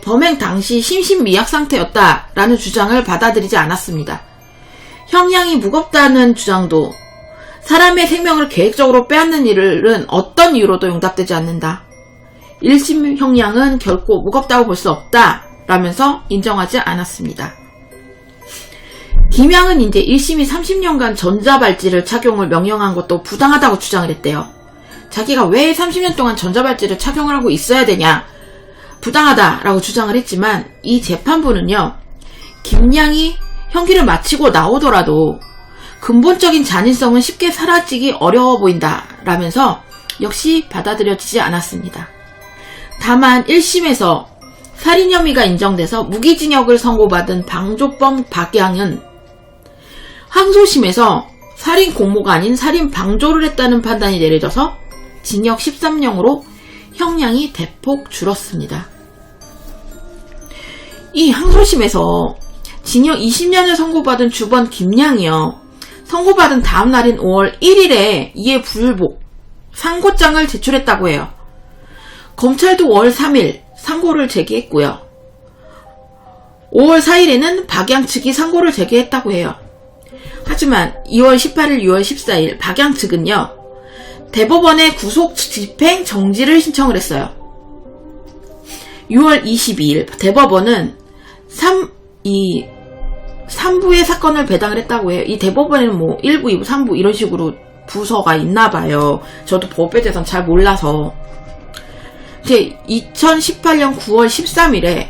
범행 당시 심신미약 상태였다라는 주장을 받아들이지 않았습니다. 형량이 무겁다는 주장도 사람의 생명을 계획적으로 빼앗는 일은 어떤 이유로도 용납되지 않는다. 1심 형량은 결코 무겁다고 볼 수 없다 라면서 인정하지 않았습니다. 김양은 이제 1심이 30년간 전자발찌를 착용을 명령한 것도 부당하다고 주장을 했대요. 자기가 왜 30년 동안 전자발찌를 착용을 하고 있어야 되냐, 부당하다라고 주장을 했지만 이 재판부는요. 김양이 형기를 마치고 나오더라도 근본적인 잔인성은 쉽게 사라지기 어려워 보인다 라면서 역시 받아들여지지 않았습니다. 다만 1심에서 살인 혐의가 인정돼서 무기징역을 선고받은 방조범 박양은 항소심에서 살인 공모가 아닌 살인 방조를 했다는 판단이 내려져서 징역 13년으로 형량이 대폭 줄었습니다. 이 항소심에서 징역 20년을 선고받은 주범 김양이요. 선고받은 다음 날인 5월 1일에 이에 불복 상고장을 제출했다고 해요. 검찰도 5월 3일 상고를 제기했고요. 5월 4일에는 박양 측이 상고를 제기했다고 해요. 하지만 2월 18일, 6월 14일 박양 측은요. 대법원에 구속 집행 정지를 신청을 했어요. 6월 22일 대법원은 3부의 사건을 배당을 했다고 해요. 이 대법원에는 1부, 2부, 3부 이런 식으로 부서가 있나 봐요. 저도 법에 대해서는 잘 몰라서. 이제 2018년 9월 13일에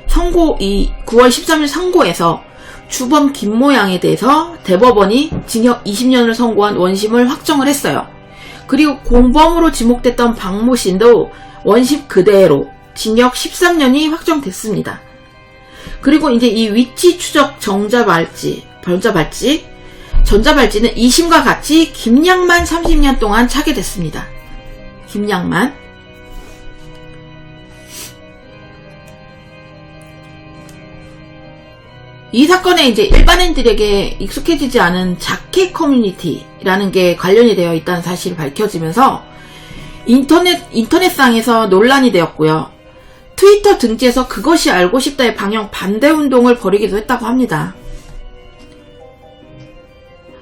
9월 13일 선고에서 주범 김모양에 대해서 대법원이 징역 20년을 선고한 원심을 확정을 했어요. 그리고 공범으로 지목됐던 박모씨도 원심 그대로 징역 13년이 확정됐습니다. 그리고 이제 이 위치 추적 전자발찌 전자발찌는 이심과 같이 김양만 30년 동안 차게 됐습니다. 김양만. 이 사건에 이제 일반인들에게 익숙해지지 않은 자켓 커뮤니티라는 게 관련이 되어 있다는 사실이 밝혀지면서 인터넷상에서 논란이 되었고요. 트위터 등지에서 그것이 알고 싶다의 방영 반대 운동을 벌이기도 했다고 합니다.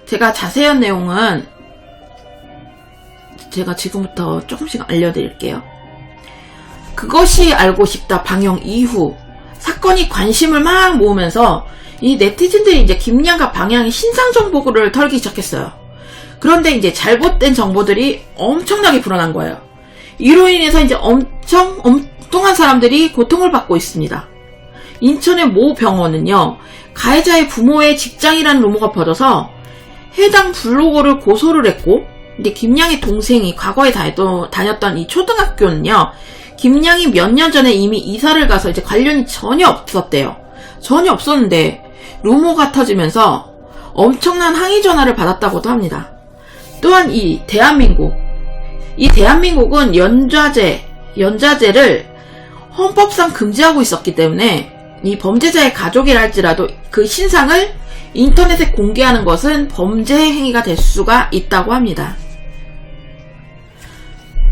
제가 자세한 내용은 제가 지금부터 조금씩 알려드릴게요. 그것이 알고 싶다 방영 이후 사건이 관심을 막 모으면서 이 네티즌들이 이제 김양과 방향이 신상 정보를 털기 시작했어요. 그런데 이제 잘못된 정보들이 엄청나게 불어난 거예요. 이로 인해서 이제 엄청 엉뚱한 사람들이 고통을 받고 있습니다. 인천의 모 병원은요, 가해자의 부모의 직장이라는 루머가 퍼져서 해당 블로거를 고소를 했고, 근데 김양의 동생이 과거에 다녔던 이 초등학교는요, 김양이 몇 년 전에 이미 이사를 가서 이제 관련이 전혀 없었대요. 전혀 없었는데 루머가 터지면서 엄청난 항의 전화를 받았다고도 합니다. 또한 이 대한민국은 연좌제를 헌법상 금지하고 있었기 때문에 이 범죄자의 가족이라 할지라도 그 신상을 인터넷에 공개하는 것은 범죄 행위가 될 수가 있다고 합니다.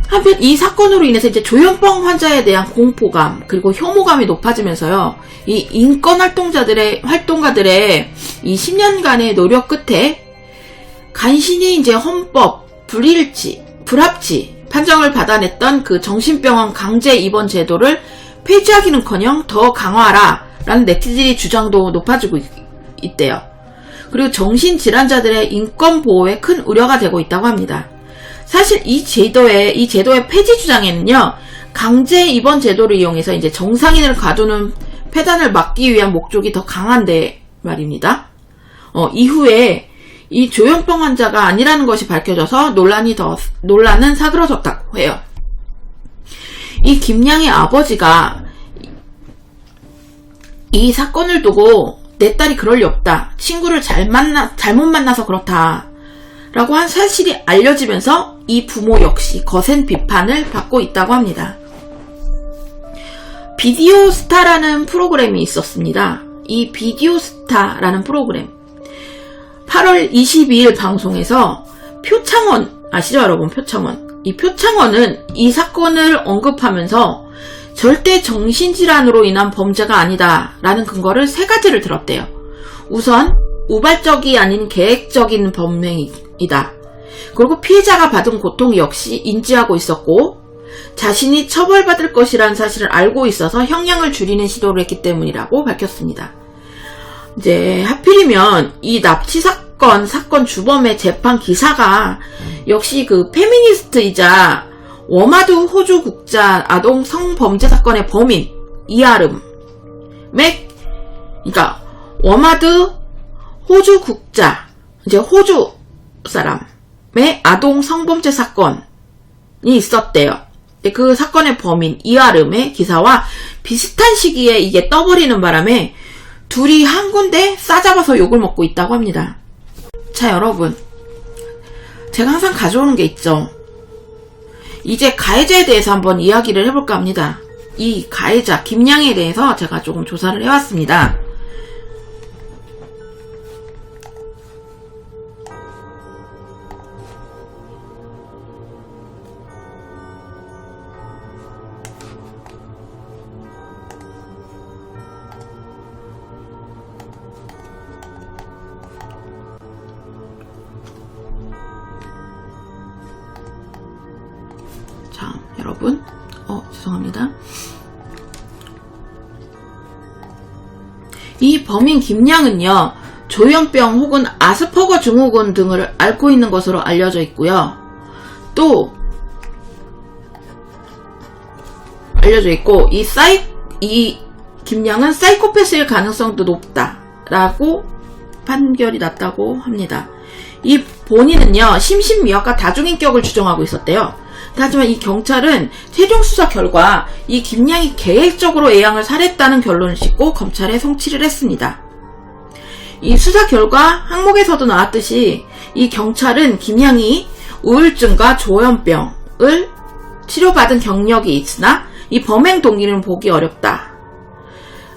한편 이 사건으로 인해서 이제 조현병 환자에 대한 공포감 그리고 혐오감이 높아지면서요, 이 인권 활동가들의 이 10년간의 노력 끝에 간신히 이제 헌법 불합치 판정을 받아냈던 그 정신병원 강제 입원 제도를 폐지하기는커녕 더 강화하라라는 네티즌의 주장도 높아지고 있대요. 그리고 정신질환자들의 인권 보호에 큰 우려가 되고 있다고 합니다. 사실 이 제도의 폐지 주장에는요, 강제 입원 제도를 이용해서 이제 정상인을 가두는 폐단을 막기 위한 목적이 더 강한데 말입니다. 이후에 이 조현병 환자가 아니라는 것이 밝혀져서 논란은 사그러졌다고 해요. 이 김양의 아버지가 이 사건을 두고 내 딸이 그럴 리 없다, 친구를 잘못 만나서 그렇다 라고 한 사실이 알려지면서 이 부모 역시 거센 비판을 받고 있다고 합니다. 비디오스타라는 프로그램이 있었습니다. 이 비디오스타라는 프로그램 8월 22일 방송에서 표창원 아시죠 여러분? 표창원. 이 표창원은 이 사건을 언급하면서 절대 정신질환으로 인한 범죄가 아니다 라는 근거를 3가지를 들었대요. 우선 우발적이 아닌 계획적인 범행이다. 그리고 피해자가 받은 고통 역시 인지하고 있었고 자신이 처벌받을 것이라는 사실을 알고 있어서 형량을 줄이는 시도를 했기 때문이라고 밝혔습니다. 이제 하필이면 이 납치 사건 주범의 재판 기사가 역시 그 페미니스트이자 워마두 호주 국자 아동 성범죄 사건의 범인 이아름의, 그러니까 워마두 호주 국자, 이제 호주 사람의 아동 성범죄 사건이 있었대요. 그 사건의 범인 이아름의 기사와 비슷한 시기에 이게 떠버리는 바람에 둘이 한 군데 싸잡아서 욕을 먹고 있다고 합니다. 자 여러분, 제가 항상 가져오는 게 있죠. 이제 가해자에 대해서 한번 이야기를 해볼까 합니다. 이 가해자 김양에 대해서 제가 조금 조사를 해왔습니다. 자, 여러분, 죄송합니다. 이 범인 김양은요, 조현병 혹은 아스퍼거 증후군 등을 앓고 있는 것으로 알려져 있고요. 또 알려져 있고, 이 김양은 사이코패스일 가능성도 높다라고 판결이 났다고 합니다. 이 본인은요, 심신미약과 다중인격을 주장하고 있었대요. 하지만 이 경찰은 최종 수사 결과 이 김양이 계획적으로 A양을 살해했다는 결론을 짓고 검찰에 송치를 했습니다. 이 수사 결과 항목에서도 나왔듯이 이 경찰은 김양이 우울증과 조현병을 치료받은 경력이 있으나 이 범행 동기는 보기 어렵다.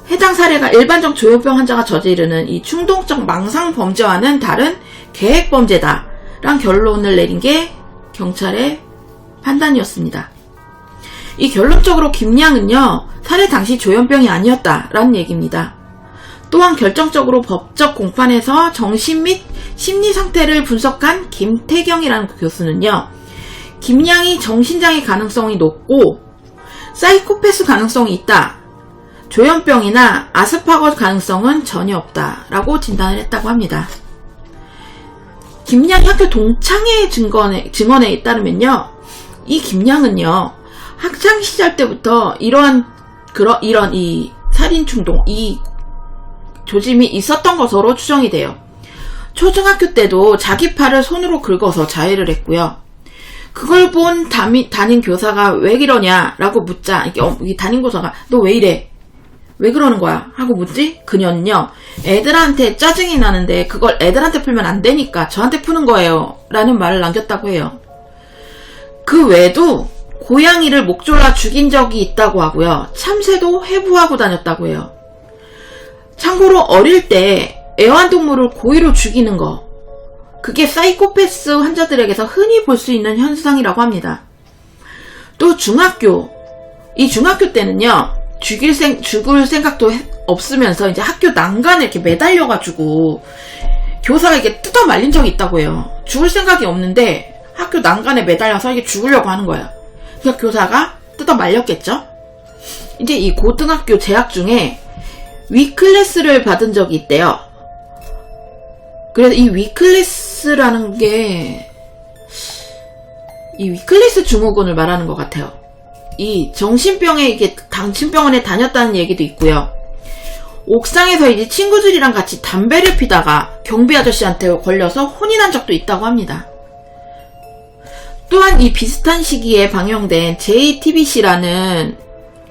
해당 사례가 일반적 조현병 환자가 저지르는 이 충동적 망상 범죄와는 다른 계획 범죄다 라는 결론을 내린 게 경찰의 판단이었습니다. 이 결론적으로 김양은요, 살해 당시 조현병이 아니었다라는 얘기입니다. 또한 결정적으로 법적 공판에서 정신 및 심리 상태를 분석한 김태경이라는 교수는요, 김양이 정신장애 가능성이 높고 사이코패스 가능성이 있다, 조현병이나 아스파거 가능성은 전혀 없다라고 진단을 했다고 합니다. 김양이 학교 동창회 증언에 따르면요, 이 김양은요, 학창 시절 때부터 이런 이 살인 충동, 이 조짐이 있었던 것으로 추정이 돼요. 초등학교 때도 자기 팔을 손으로 긁어서 자해를 했고요. 그걸 본 담임 교사가 왜 이러냐라고 묻자, 이 담임 교사가 너 왜 이래? 왜 그러는 거야? 하고 묻지? 그녀는요, 애들한테 짜증이 나는데 그걸 애들한테 풀면 안 되니까 저한테 푸는 거예요 라는 말을 남겼다고 해요. 그 외에도 고양이를 목 졸라 죽인 적이 있다고 하고요. 참새도 회부하고 다녔다고 해요. 참고로 어릴 때 애완동물을 고의로 죽이는 거, 그게 사이코패스 환자들에게서 흔히 볼 수 있는 현상이라고 합니다. 또 중학교 때는요, 죽을 생각도 없으면서 이제 학교 난간에 이렇게 매달려가지고 교사가 이게 뜯어 말린 적이 있다고 해요. 죽을 생각이 없는데 학교 난간에 매달려서 이게 죽으려고 하는 거예요. 그러니까 교사가 뜯어 말렸겠죠? 이제 이 고등학교 재학 중에 위클래스를 받은 적이 있대요. 그래서 이 위클래스라는 게 이 위클래스 증후군을 말하는 것 같아요. 이 정신병원에 다녔다는 얘기도 있고요. 옥상에서 이제 친구들이랑 같이 담배를 피다가 경비 아저씨한테 걸려서 혼이 난 적도 있다고 합니다. 또한 이 비슷한 시기에 방영된 JTBC라는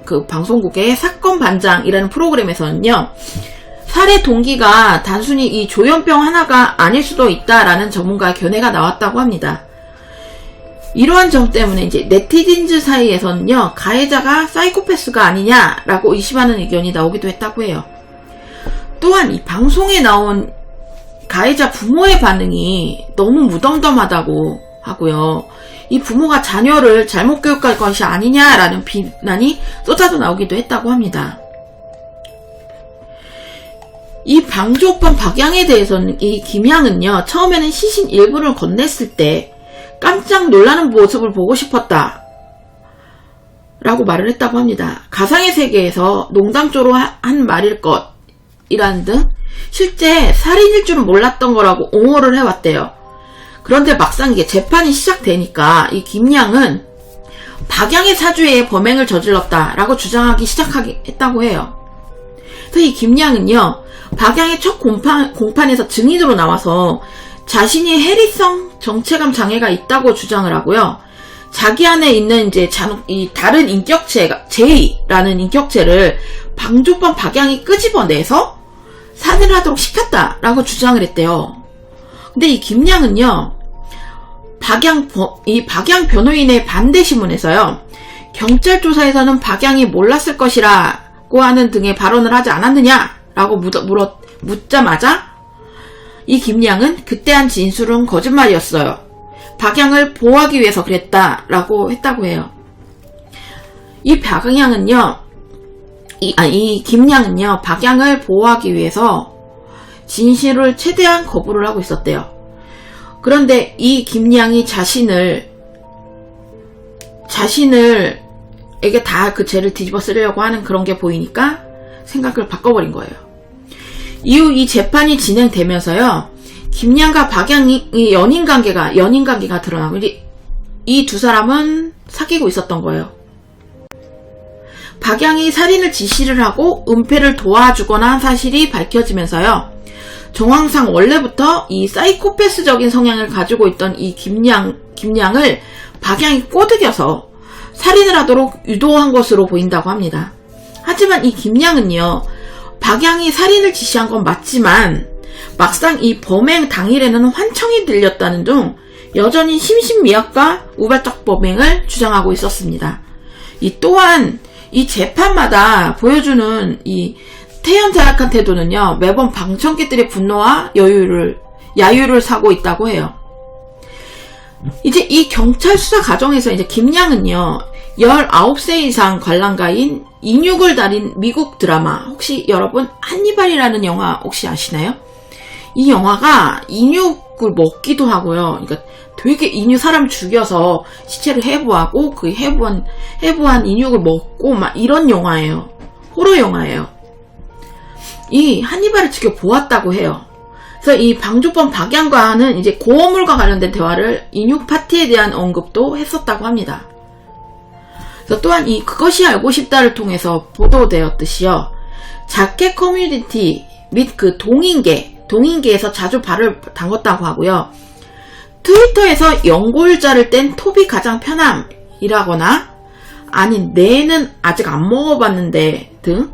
그 방송국의 사건 반장이라는 프로그램에서는요, 살해 동기가 단순히 이 조현병 하나가 아닐 수도 있다라는 전문가의 견해가 나왔다고 합니다. 이러한 점 때문에 이제 네티즌즈 사이에서는요, 가해자가 사이코패스가 아니냐라고 의심하는 의견이 나오기도 했다고 해요. 또한 이 방송에 나온 가해자 부모의 반응이 너무 무덤덤하다고 하고요. 이 부모가 자녀를 잘못 교육할 것이 아니냐라는 비난이 쏟아져 나오기도 했다고 합니다. 이 방조범 박양에 대해서는 이 김양은요, 처음에는 시신 일부를 건넸을 때 깜짝 놀라는 모습을 보고 싶었다 라고 말을 했다고 합니다. 가상의 세계에서 농담조로 한 말일 것이라는 등 실제 살인일 줄은 몰랐던 거라고 옹호를 해왔대요. 그런데 막상 이게 재판이 시작되니까 이 김양은 박양의 사주에 범행을 저질렀다라고 주장하기 시작했다고 해요. 그래서 이 김양은요, 박양의 첫 공판에서 증인으로 나와서 자신이 해리성 정체감 장애가 있다고 주장을 하고요. 자기 안에 있는 이제 이 다른 인격체, 제이라는 인격체를 방조범 박양이 끄집어내서 살인을 하도록 시켰다라고 주장을 했대요. 근데 이 김양은요, 이 박양 변호인의 반대 신문에서요, 경찰 조사에서는 박양이 몰랐을 것이라고 하는 등의 발언을 하지 않았느냐라고 묻자마자 이 김양은 그때 한 진술은 거짓말이었어요. 박양을 보호하기 위해서 그랬다라고 했다고 해요. 이 김양은요, 박양을 보호하기 위해서 진실을 최대한 거부를 하고 있었대요. 그런데 이 김양이 자신에게 다 그 죄를 뒤집어 쓰려고 하는 그런 게 보이니까 생각을 바꿔버린 거예요. 이후 이 재판이 진행되면서요, 김양과 박양이 연인 관계가 드러나고, 이 두 사람은 사귀고 있었던 거예요. 박양이 살인을 지시를 하고 은폐를 도와주거나 한 사실이 밝혀지면서요, 정황상 원래부터 이 사이코패스적인 성향을 가지고 있던 이 김양을 박양이 꼬드겨서 살인을 하도록 유도한 것으로 보인다고 합니다. 하지만 이 김양은요, 박양이 살인을 지시한 건 맞지만 막상 이 범행 당일에는 환청이 들렸다는 등 여전히 심신미약과 우발적 범행을 주장하고 있었습니다. 또한 이 재판마다 보여주는 이 태연 자약한 태도는요, 매번 방청객들의 분노와 야유를 사고 있다고 해요. 이제 이 경찰 수사 과정에서 이제 김양은요, 19세 이상 관람가인 인육을 달인 미국 드라마, 혹시 여러분 한니발이라는 영화 혹시 아시나요? 이 영화가 인육을 먹기도 하고요. 그러니까 되게 인육 사람 죽여서 시체를 해부하고 그 해부한 인육을 먹고 막 이런 영화예요. 호러 영화예요. 이 한니발을 직접 보았다고 해요. 그래서 이 방조범 박양과는 이제 고어물과 관련된 대화를 인육 파티에 대한 언급도 했었다고 합니다. 그래서 또한 이 그것이 알고 싶다를 통해서 보도되었듯이요, 자켓 커뮤니티 및 그 동인계에서 자주 발을 담궜다고 하고요. 트위터에서 연골자를 뗀 톱이 가장 편함이라거나, 아니 내는 아직 안 먹어봤는데 등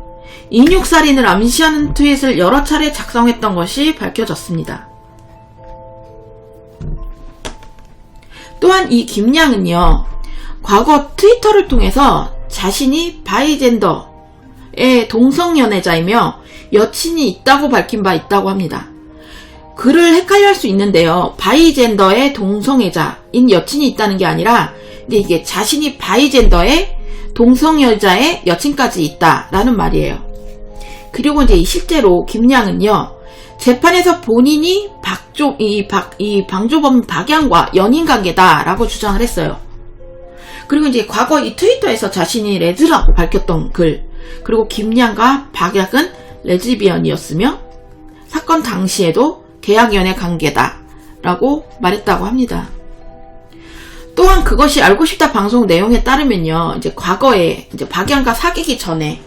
인육살인을 암시하는 트윗을 여러 차례 작성했던 것이 밝혀졌습니다. 또한 이 김양은요, 과거 트위터를 통해서 자신이 바이젠더의 동성연애자이며 여친이 있다고 밝힌 바 있다고 합니다. 그를 헷갈려 할 수 있는데요, 바이젠더의 동성애자인 여친이 있다는 게 아니라 이게 자신이 바이젠더의 동성여자의 여친까지 있다라는 말이에요. 그리고 이제 실제로 김양은요, 재판에서 본인이 방조범 박양과 연인 관계다라고 주장을 했어요. 그리고 이제 과거 이 트위터에서 자신이 레즈라고 밝혔던 글, 그리고 김양과 박양은 레즈비언이었으며 사건 당시에도 계약연애 관계다라고 말했다고 합니다. 또한 그것이 알고 싶다 방송 내용에 따르면요, 이제 과거에 이제 박양과 사귀기 전에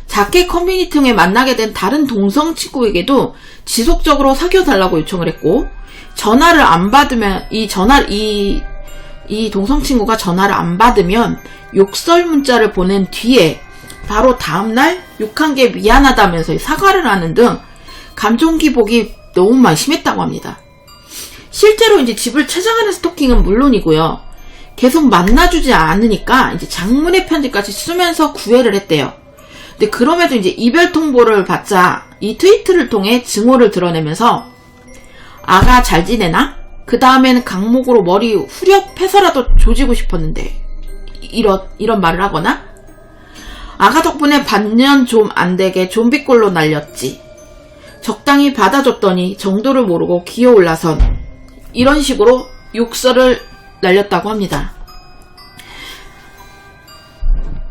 자켓 커뮤니티 통해 만나게 된 다른 동성 친구에게도 지속적으로 사귀어달라고 요청을 했고, 전화를 안 받으면 이 동성 친구가 전화를 안 받으면 욕설 문자를 보낸 뒤에 바로 다음날 욕한 게 미안하다면서 사과를 하는 등 감정 기복이 너무 많이 심했다고 합니다. 실제로 이제 집을 찾아가는 스토킹은 물론이고요, 계속 만나주지 않으니까 이제 장문의 편지까지 쓰면서 구애를 했대요. 근데 그럼에도 이제 이별 통보를 받자 이 트위트를 통해 증오를 드러내면서 아가 잘 지내나? 그 다음에는 강목으로 머리 후려패서라도 조지고 싶었는데 이런 말을 하거나, 아가 덕분에 반년 좀 안되게 좀비꼴로 날렸지, 적당히 받아줬더니 정도를 모르고 기어올라선, 이런 식으로 욕설을 날렸다고 합니다.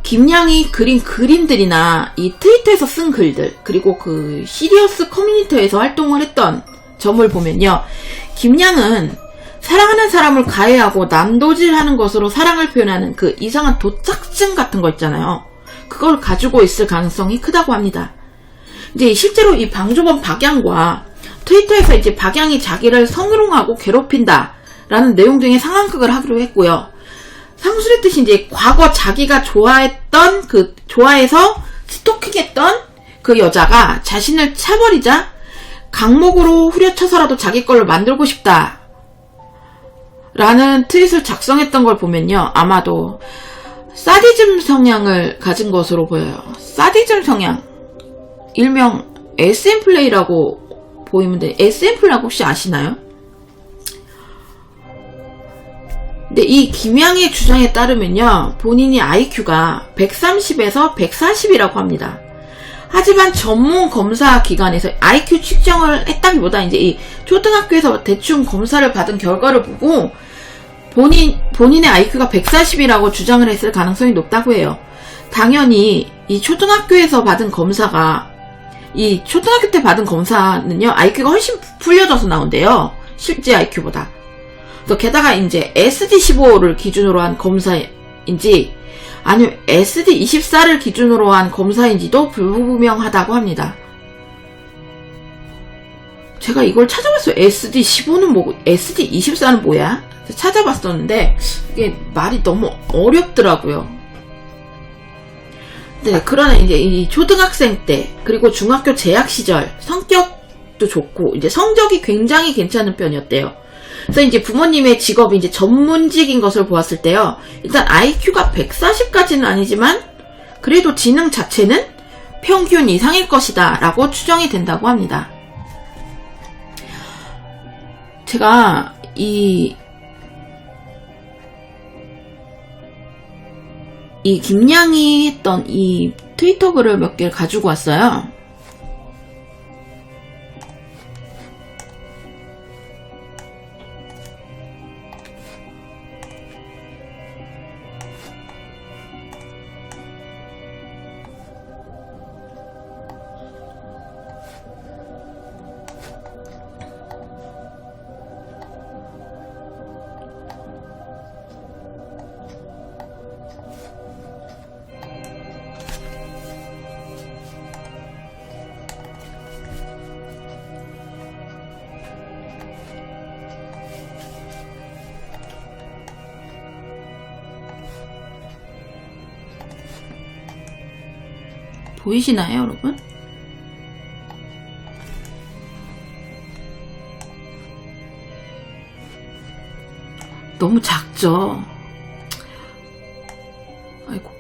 김양이 그린 그림들이나 이 트위터에서 쓴 글들, 그리고 그 시리어스 커뮤니티에서 활동을 했던 점을 보면요, 김양은 사랑하는 사람을 가해하고 난도질하는 것으로 사랑을 표현하는 그 이상한 도착증 같은 거 있잖아요. 그걸 가지고 있을 가능성이 크다고 합니다. 이제 실제로 이 방조범 박양과 트위터에서 이제 박양이 자기를 성희롱하고 괴롭힌다 라는 내용 등의 상황극을 하기로 했고요. 상술했듯이 이제 과거 자기가 좋아해서 스토킹했던 그 여자가 자신을 차버리자 강목으로 후려쳐서라도 자기 걸로 만들고 싶다 라는 트윗을 작성했던 걸 보면요, 아마도 사디즘 성향을 가진 것으로 보여요. 사디즘 성향, 일명 SM플레이라고 보이면 돼. SM플레이라고 혹시 아시나요? 근데 이 김양의 주장에 따르면요, 본인이 IQ가 130에서 140이라고 합니다. 하지만 전문 검사 기관에서 IQ 측정을 했다기보다 이제 이 초등학교에서 대충 검사를 받은 결과를 보고 본인의 IQ가 140이라고 주장을 했을 가능성이 높다고 해요. 당연히 이 초등학교에서 받은 검사가, 이 초등학교 때 받은 검사는요, IQ가 훨씬 풀려져서 나온대요, 실제 IQ보다. 게다가 이제 SD15를 기준으로 한 검사인지 아니면 SD24를 기준으로 한 검사인지도 불분명하다고 합니다. 제가 이걸 찾아봤어요. SD15는 뭐고 SD24는 뭐야? 찾아봤었는데 이게 말이 너무 어렵더라고요. 네, 그러나 이제 이 초등학생 때 그리고 중학교 재학 시절 성격도 좋고 이제 성적이 굉장히 괜찮은 편이었대요. 그래서 이제 부모님의 직업이 이제 전문직인 것을 보았을 때요. 일단 IQ가 140까지는 아니지만 그래도 지능 자체는 평균 이상일 것이다 라고 추정이 된다고 합니다. 제가 이 김양이 했던 이 트위터 글을 몇 개를 가지고 왔어요. 보이시나요, 여러분? 너무 작죠? 아이고.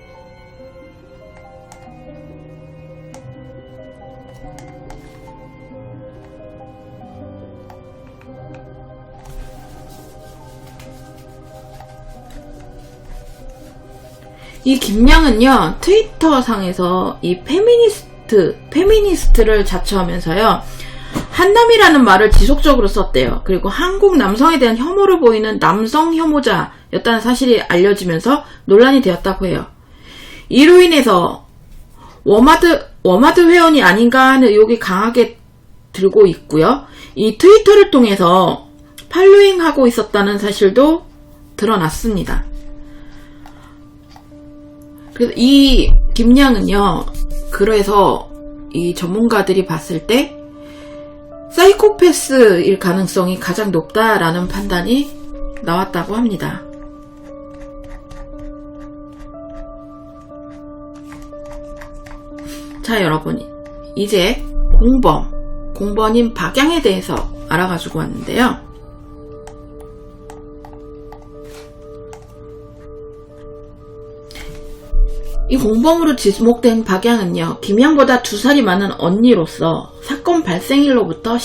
이 김양은요, 트위터 상에서 이 페미니스트를 자처하면서요, 한남이라는 말을 지속적으로 썼대요. 그리고 한국 남성에 대한 혐오를 보이는 남성 혐오자였다는 사실이 알려지면서 논란이 되었다고 해요. 이로 인해서 워마드 회원이 아닌가 하는 의혹이 강하게 들고 있고요. 이 트위터를 통해서 팔로잉하고 있었다는 사실도 드러났습니다. 그래서 이 김양은요, 그래서 이 전문가들이 봤을 때 사이코패스일 가능성이 가장 높다라는 판단이 나왔다고 합니다. 자, 여러분, 이제 공범인 박양에 대해서 알아가지고 왔는데요. 이 공범으로 지목된 박양은요, 김양보다 2살이 많은 언니로서 사건 발생일로부터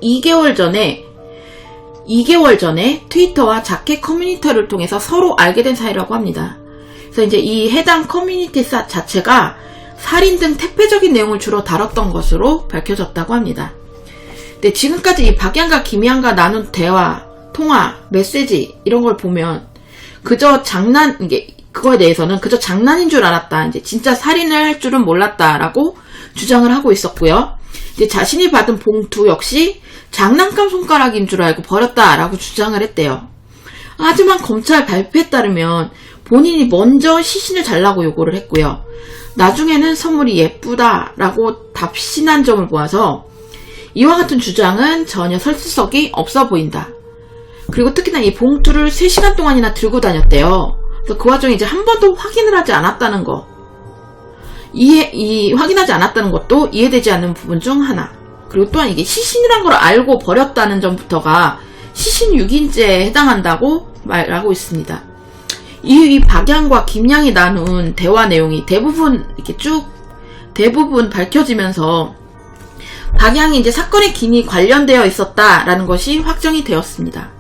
2개월 전에 트위터와 자켓 커뮤니티를 통해서 서로 알게 된 사이라고 합니다. 그래서 이제 이 해당 커뮤니티 자체가 살인 등 태폐적인 내용을 주로 다뤘던 것으로 밝혀졌다고 합니다. 근데 지금까지 이 박양과 김양과 나눈 대화, 통화, 메시지 이런 걸 보면 그거에 대해서는 그저 장난인 줄 알았다. 이제 진짜 살인을 할 줄은 몰랐다라고 주장을 하고 있었고요. 이제 자신이 받은 봉투 역시 장난감 손가락인 줄 알고 버렸다라고 주장을 했대요. 하지만 검찰 발표에 따르면 본인이 먼저 시신을 잘라고 요구를 했고요. 나중에는 선물이 예쁘다라고 답신한 점을 보아서 이와 같은 주장은 전혀 설득력이 없어 보인다. 그리고 특히나 이 봉투를 3시간 동안이나 들고 다녔대요. 그래서 그 와중에 이제 한 번도 확인을 하지 않았다는 거. 확인하지 않았다는 것도 이해되지 않는 부분 중 하나. 그리고 또한 이게 시신이란 걸 알고 버렸다는 점부터가 시신 유기죄에 해당한다고 말하고 있습니다. 이 박양과 김양이 나눈 대화 내용이 대부분 밝혀지면서 박양이 이제 사건에 긴히 관련되어 있었다라는 것이 확정이 되었습니다.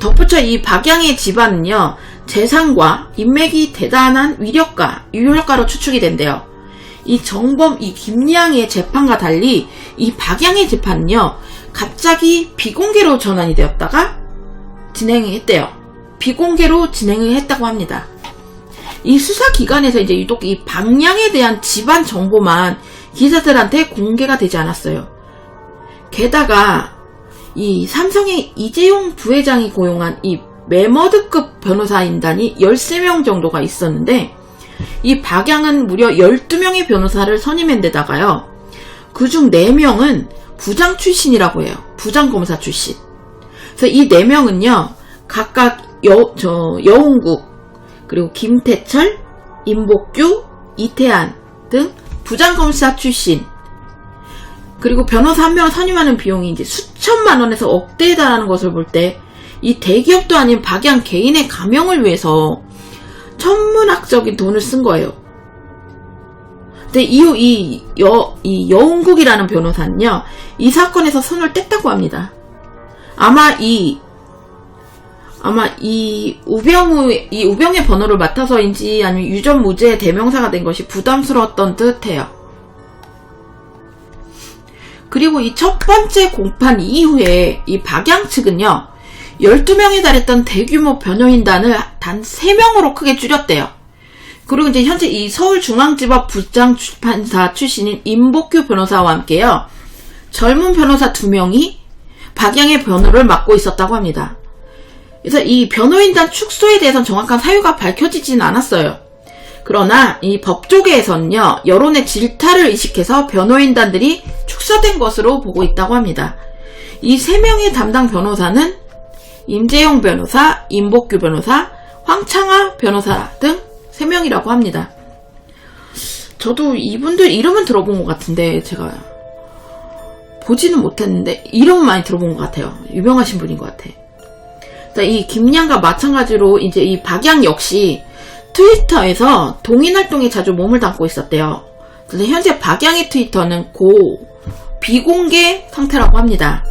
덧붙여 이 박양의 집안은요, 재산과 인맥이 대단한 유력가로 추측이 된대요. 이 김양의 재판과 달리 이 박양의 재판은요, 갑자기 비공개로 전환이 되었다가 진행했대요. 비공개로 진행을 했다고 합니다. 이 수사기관에서 이제 유독 이 박양에 대한 집안 정보만 기자들한테 공개가 되지 않았어요. 게다가 이 삼성의 이재용 부회장이 고용한 이 매머드급 변호사인단이 13명 정도가 있었는데, 이 박양은 무려 12명의 변호사를 선임한 데다가요, 그중 4명은 부장 출신이라고 해요. 부장검사 출신. 그래서 이 4명은요, 각각 여운국, 그리고 김태철, 임복규, 이태한 등 부장검사 출신, 그리고 변호사 한 명을 선임하는 비용이 이제 수천만 원에서 억대에 달하는 것을 볼 때 이 대기업도 아닌 박양 개인의 가명을 위해서 천문학적인 돈을 쓴 거예요. 근데 이후 이 여운국이라는 변호사는요, 이 사건에서 손을 뗐다고 합니다. 아마 이 우병의 번호를 맡아서인지 아니면 유전무죄의 대명사가 된 것이 부담스러웠던 듯해요. 그리고 이 첫 번째 공판 이후에 이 박양 측은요, 12명에 달했던 대규모 변호인단을 단 3명으로 크게 줄였대요. 그리고 이제 현재 이 서울중앙지법 부장판사 출신인 임복규 변호사와 함께요, 젊은 변호사 2명이 박양의 변호를 맡고 있었다고 합니다. 그래서 이 변호인단 축소에 대해서는 정확한 사유가 밝혀지진 않았어요. 그러나 이 법조계에서는요, 여론의 질타를 의식해서 변호인단들이 축소된 것으로 보고 있다고 합니다. 이 3명의 담당 변호사는 임재용 변호사, 임복규 변호사, 황창하 변호사 등 3명이라고 합니다. 저도 이분들 이름은 들어본 것 같은데 제가 보지는 못했는데 이름은 많이 들어본 것 같아요. 유명하신 분인 것 같아. 이 김양과 마찬가지로 이제 이 박양 역시 트위터에서 동인활동에 자주 몸을 담고 있었대요. 그래서 현재 박양의 트위터는 비공개 상태라고 합니다.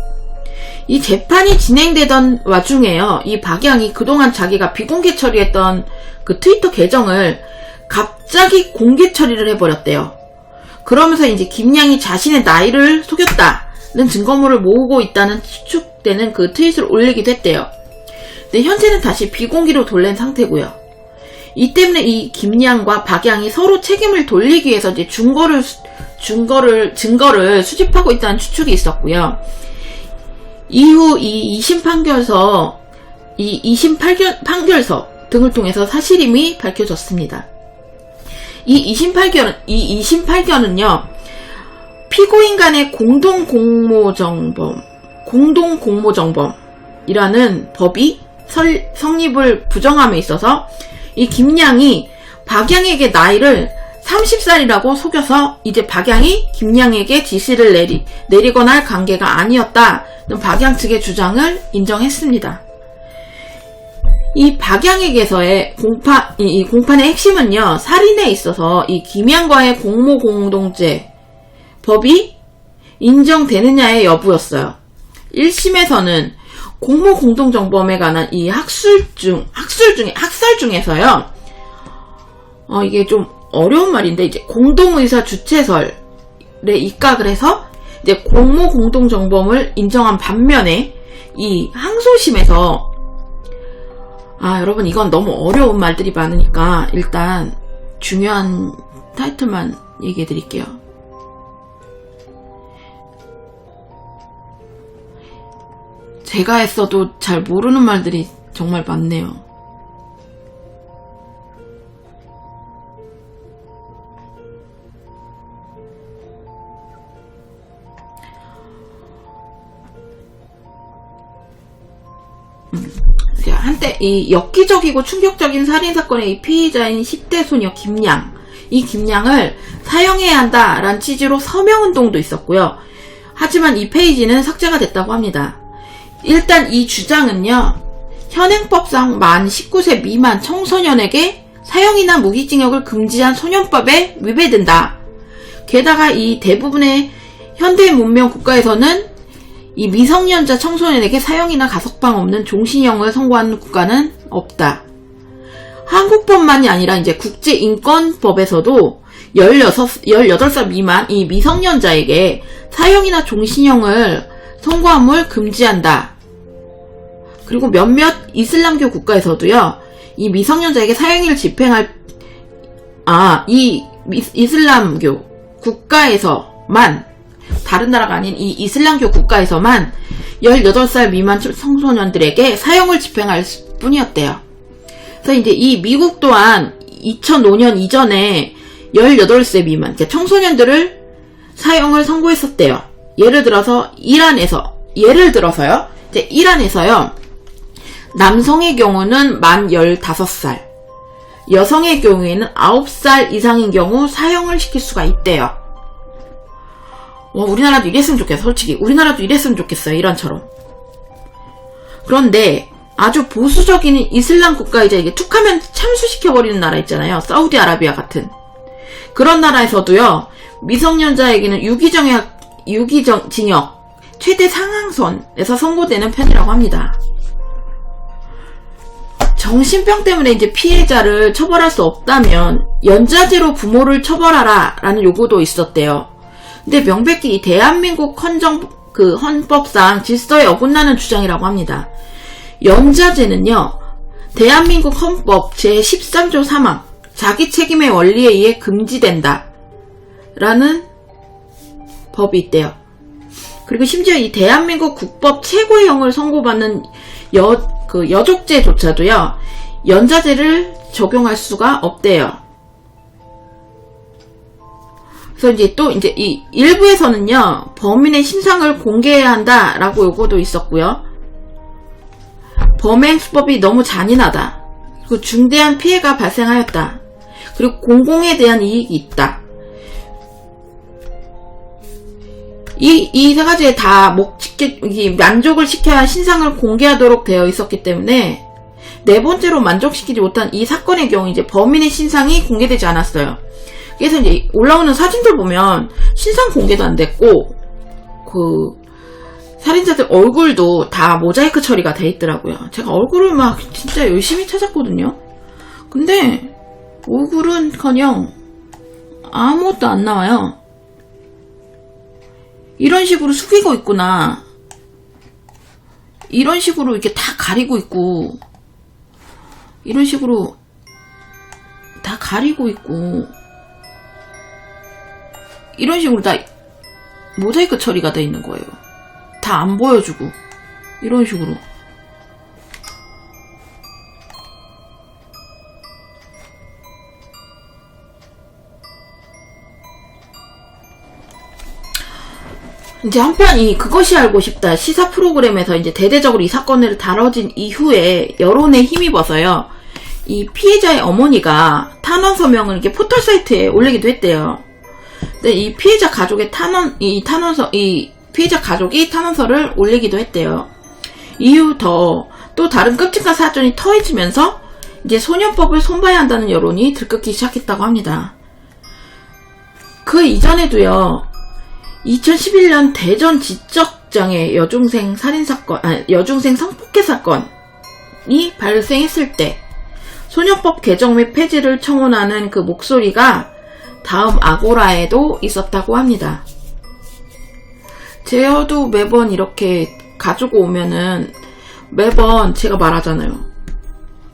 이 재판이 진행되던 와중에요, 이 박양이 그동안 자기가 비공개 처리했던 그 트위터 계정을 갑자기 공개 처리를 해버렸대요. 그러면서 이제 김양이 자신의 나이를 속였다는 증거물을 모으고 있다는 추측되는 그 트윗을 올리기도 했대요. 근데 현재는 다시 비공개로 돌린 상태고요. 이 때문에 이 김양과 박양이 서로 책임을 돌리기 위해서 이제 증거를 수집하고 있다는 추측이 있었고요. 이후 이 2심 판결서 등을 통해서 사실임이 밝혀졌습니다. 이 2심 판결은요, 피고인 간의 공동공모정범이라는 법이 성립을 부정함에 있어서 이 김양이 박양에게 나이를 30살이라고 속여서 이제 박양이 김양에게 지시를 내리거나 할 관계가 아니었다는 박양 측의 주장을 인정했습니다. 이 박양에게서의 이 공판의 핵심은요, 살인에 있어서 이 김양과의 공모공동죄 법이 인정되느냐의 여부였어요. 1심에서는 공모공동정범에 관한 이 학설 중에서요, 이게 좀 어려운 말인데, 이제 공동의사 주체설에 입각을 해서 이제 공모공동정범을 인정한 반면에 이 항소심에서, 여러분 이건 너무 어려운 말들이 많으니까 일단 중요한 타이틀만 얘기해 드릴게요. 제가 했어도 잘 모르는 말들이 정말 많네요. 한때 이 엽기적이고 충격적인 살인사건의 이 피의자인 10대 소녀 김양, 이 김양을 사형해야 한다라는 취지로 서명운동도 있었고요. 하지만 이 페이지는 삭제가 됐다고 합니다. 일단 이 주장은요, 현행법상 만 19세 미만 청소년에게 사형이나 무기징역을 금지한 소년법에 위배된다. 게다가 이 대부분의 현대 문명 국가에서는 이 미성년자 청소년에게 사형이나 가석방 없는 종신형을 선고하는 국가는 없다. 한국법만이 아니라 이제 국제인권법에서도 18살 미만 이 미성년자에게 사형이나 종신형을 선고함을 금지한다. 그리고 몇몇 이슬람교 국가에서도요, 이 미성년자에게 사형을 집행할, 이 이슬람교 국가에서만, 다른 나라가 아닌 이 이슬람교 국가에서만 18살 미만 청소년들에게 사형을 집행할 뿐이었대요. 그래서 이제 이 미국 또한 2005년 이전에 18세 미만 청소년들을 사형을 선고했었대요. 예를 들어서요, 이제 이란에서요, 남성의 경우는 만 15살, 여성의 경우에는 9살 이상인 경우 사형을 시킬 수가 있대요. 우리나라도 이랬으면 좋겠어. 솔직히 우리나라도 이랬으면 좋겠어요. 이란처럼. 그런데 아주 보수적인 이슬람 국가이자 이게 툭하면 참수시켜버리는 나라 있잖아요. 사우디아라비아 같은 그런 나라에서도요, 미성년자에게는 유기징역 최대 상한선에서 선고되는 편이라고 합니다. 정신병 때문에 이제 피해자를 처벌할 수 없다면 연좌제로 부모를 처벌하라 라는 요구도 있었대요. 근데 명백히 이 대한민국 헌법상 질서에 어긋나는 주장이라고 합니다. 연좌제는요, 대한민국 헌법 제13조 3항 자기 책임의 원리에 의해 금지된다 라는 법이 있대요. 그리고 심지어 이 대한민국 국법 최고형을 선고받는 여족죄조차도요, 연좌제를 적용할 수가 없대요. 그래서 이제 이 일부에서는요, 범인의 신상을 공개해야 한다라고 요구도 있었고요. 범행 수법이 너무 잔인하다. 그리고 중대한 피해가 발생하였다. 그리고 공공에 대한 이익이 있다. 이 세 가지에 다 만족을 시켜야 신상을 공개하도록 되어 있었기 때문에 네 번째로 만족시키지 못한 이 사건의 경우 이제 범인의 신상이 공개되지 않았어요. 그래서 이제 올라오는 사진들 보면 신상 공개도 안 됐고 살인자들 얼굴도 다 모자이크 처리가 돼 있더라고요. 제가 얼굴을 막 진짜 열심히 찾았거든요. 근데 얼굴은커녕 아무것도 안 나와요. 이런 식으로 숙이고 있구나. 이런 식으로 이렇게 다 가리고 있고, 이런 식으로 다 가리고 있고, 이런 식으로 다 모자이크 처리가 돼 있는 거예요. 다 안 보여주고, 이런 식으로. 이제 한편 그것이 알고 싶다 시사 프로그램에서 이제 대대적으로 이 사건을 다뤄진 이후에 여론에 힘입어서요, 이 피해자의 어머니가 탄원 서명을 이렇게 포털 사이트에 올리기도 했대요. 근데 이 피해자 가족의 피해자 가족이 탄원서를 올리기도 했대요. 이후 또 다른 끔찍한 사건이 터지면서 이제 소년법을 손봐야 한다는 여론이 들끓기 시작했다고 합니다. 그 이전에도요, 2011년 대전 지적장애 여중생 성폭행 사건이 발생했을 때 소년법 개정 및 폐지를 청원하는 그 목소리가 다음 아고라에도 있었다고 합니다. 제어도 매번 이렇게 가지고 오면은 매번 제가 말하잖아요.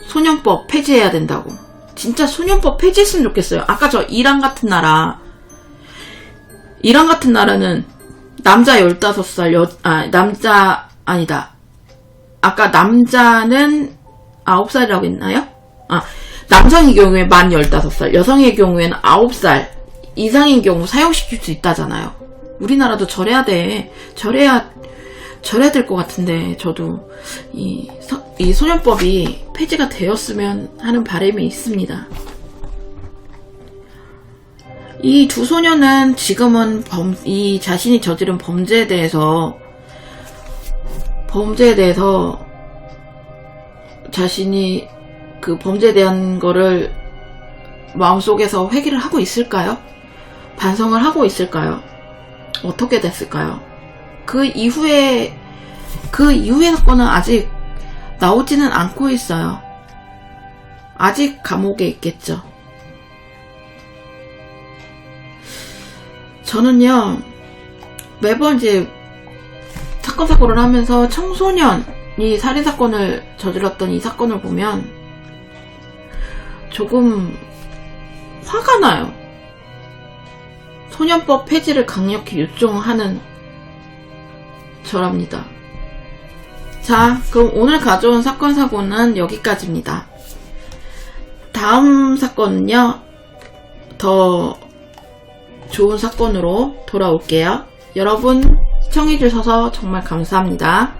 소년법 폐지해야 된다고. 진짜 소년법 폐지했으면 좋겠어요. 아까 저 이란 같은 나라는 남자 15살, 아까 남자는 9살이라고 했나요? 남성의 경우에 만 15살, 여성의 경우에는 9살 이상인 경우 사용시킬 수 있다잖아요. 우리나라도 저래야 돼. 저래야 될 것 같은데, 저도 이 소년법이 폐지가 되었으면 하는 바람이 있습니다. 이 두 소녀는 지금은 이 자신이 저지른 범죄에 대해서 자신이 그 범죄에 대한 거를 마음속에서 회개를 하고 있을까요? 반성을 하고 있을까요? 어떻게 됐을까요? 그 이후의 사건은 아직 나오지는 않고 있어요. 아직 감옥에 있겠죠. 저는요, 매번 이제 사건을 하면서 청소년이 살인사건을 저질렀던 이 사건을 보면 조금 화가 나요. 소년법 폐지를 강력히 요청하는 저랍니다. 자, 그럼 오늘 가져온 사건은 여기까지입니다. 다음 사건은요, 더 좋은 사건으로 돌아올게요. 여러분 시청해주셔서 정말 감사합니다.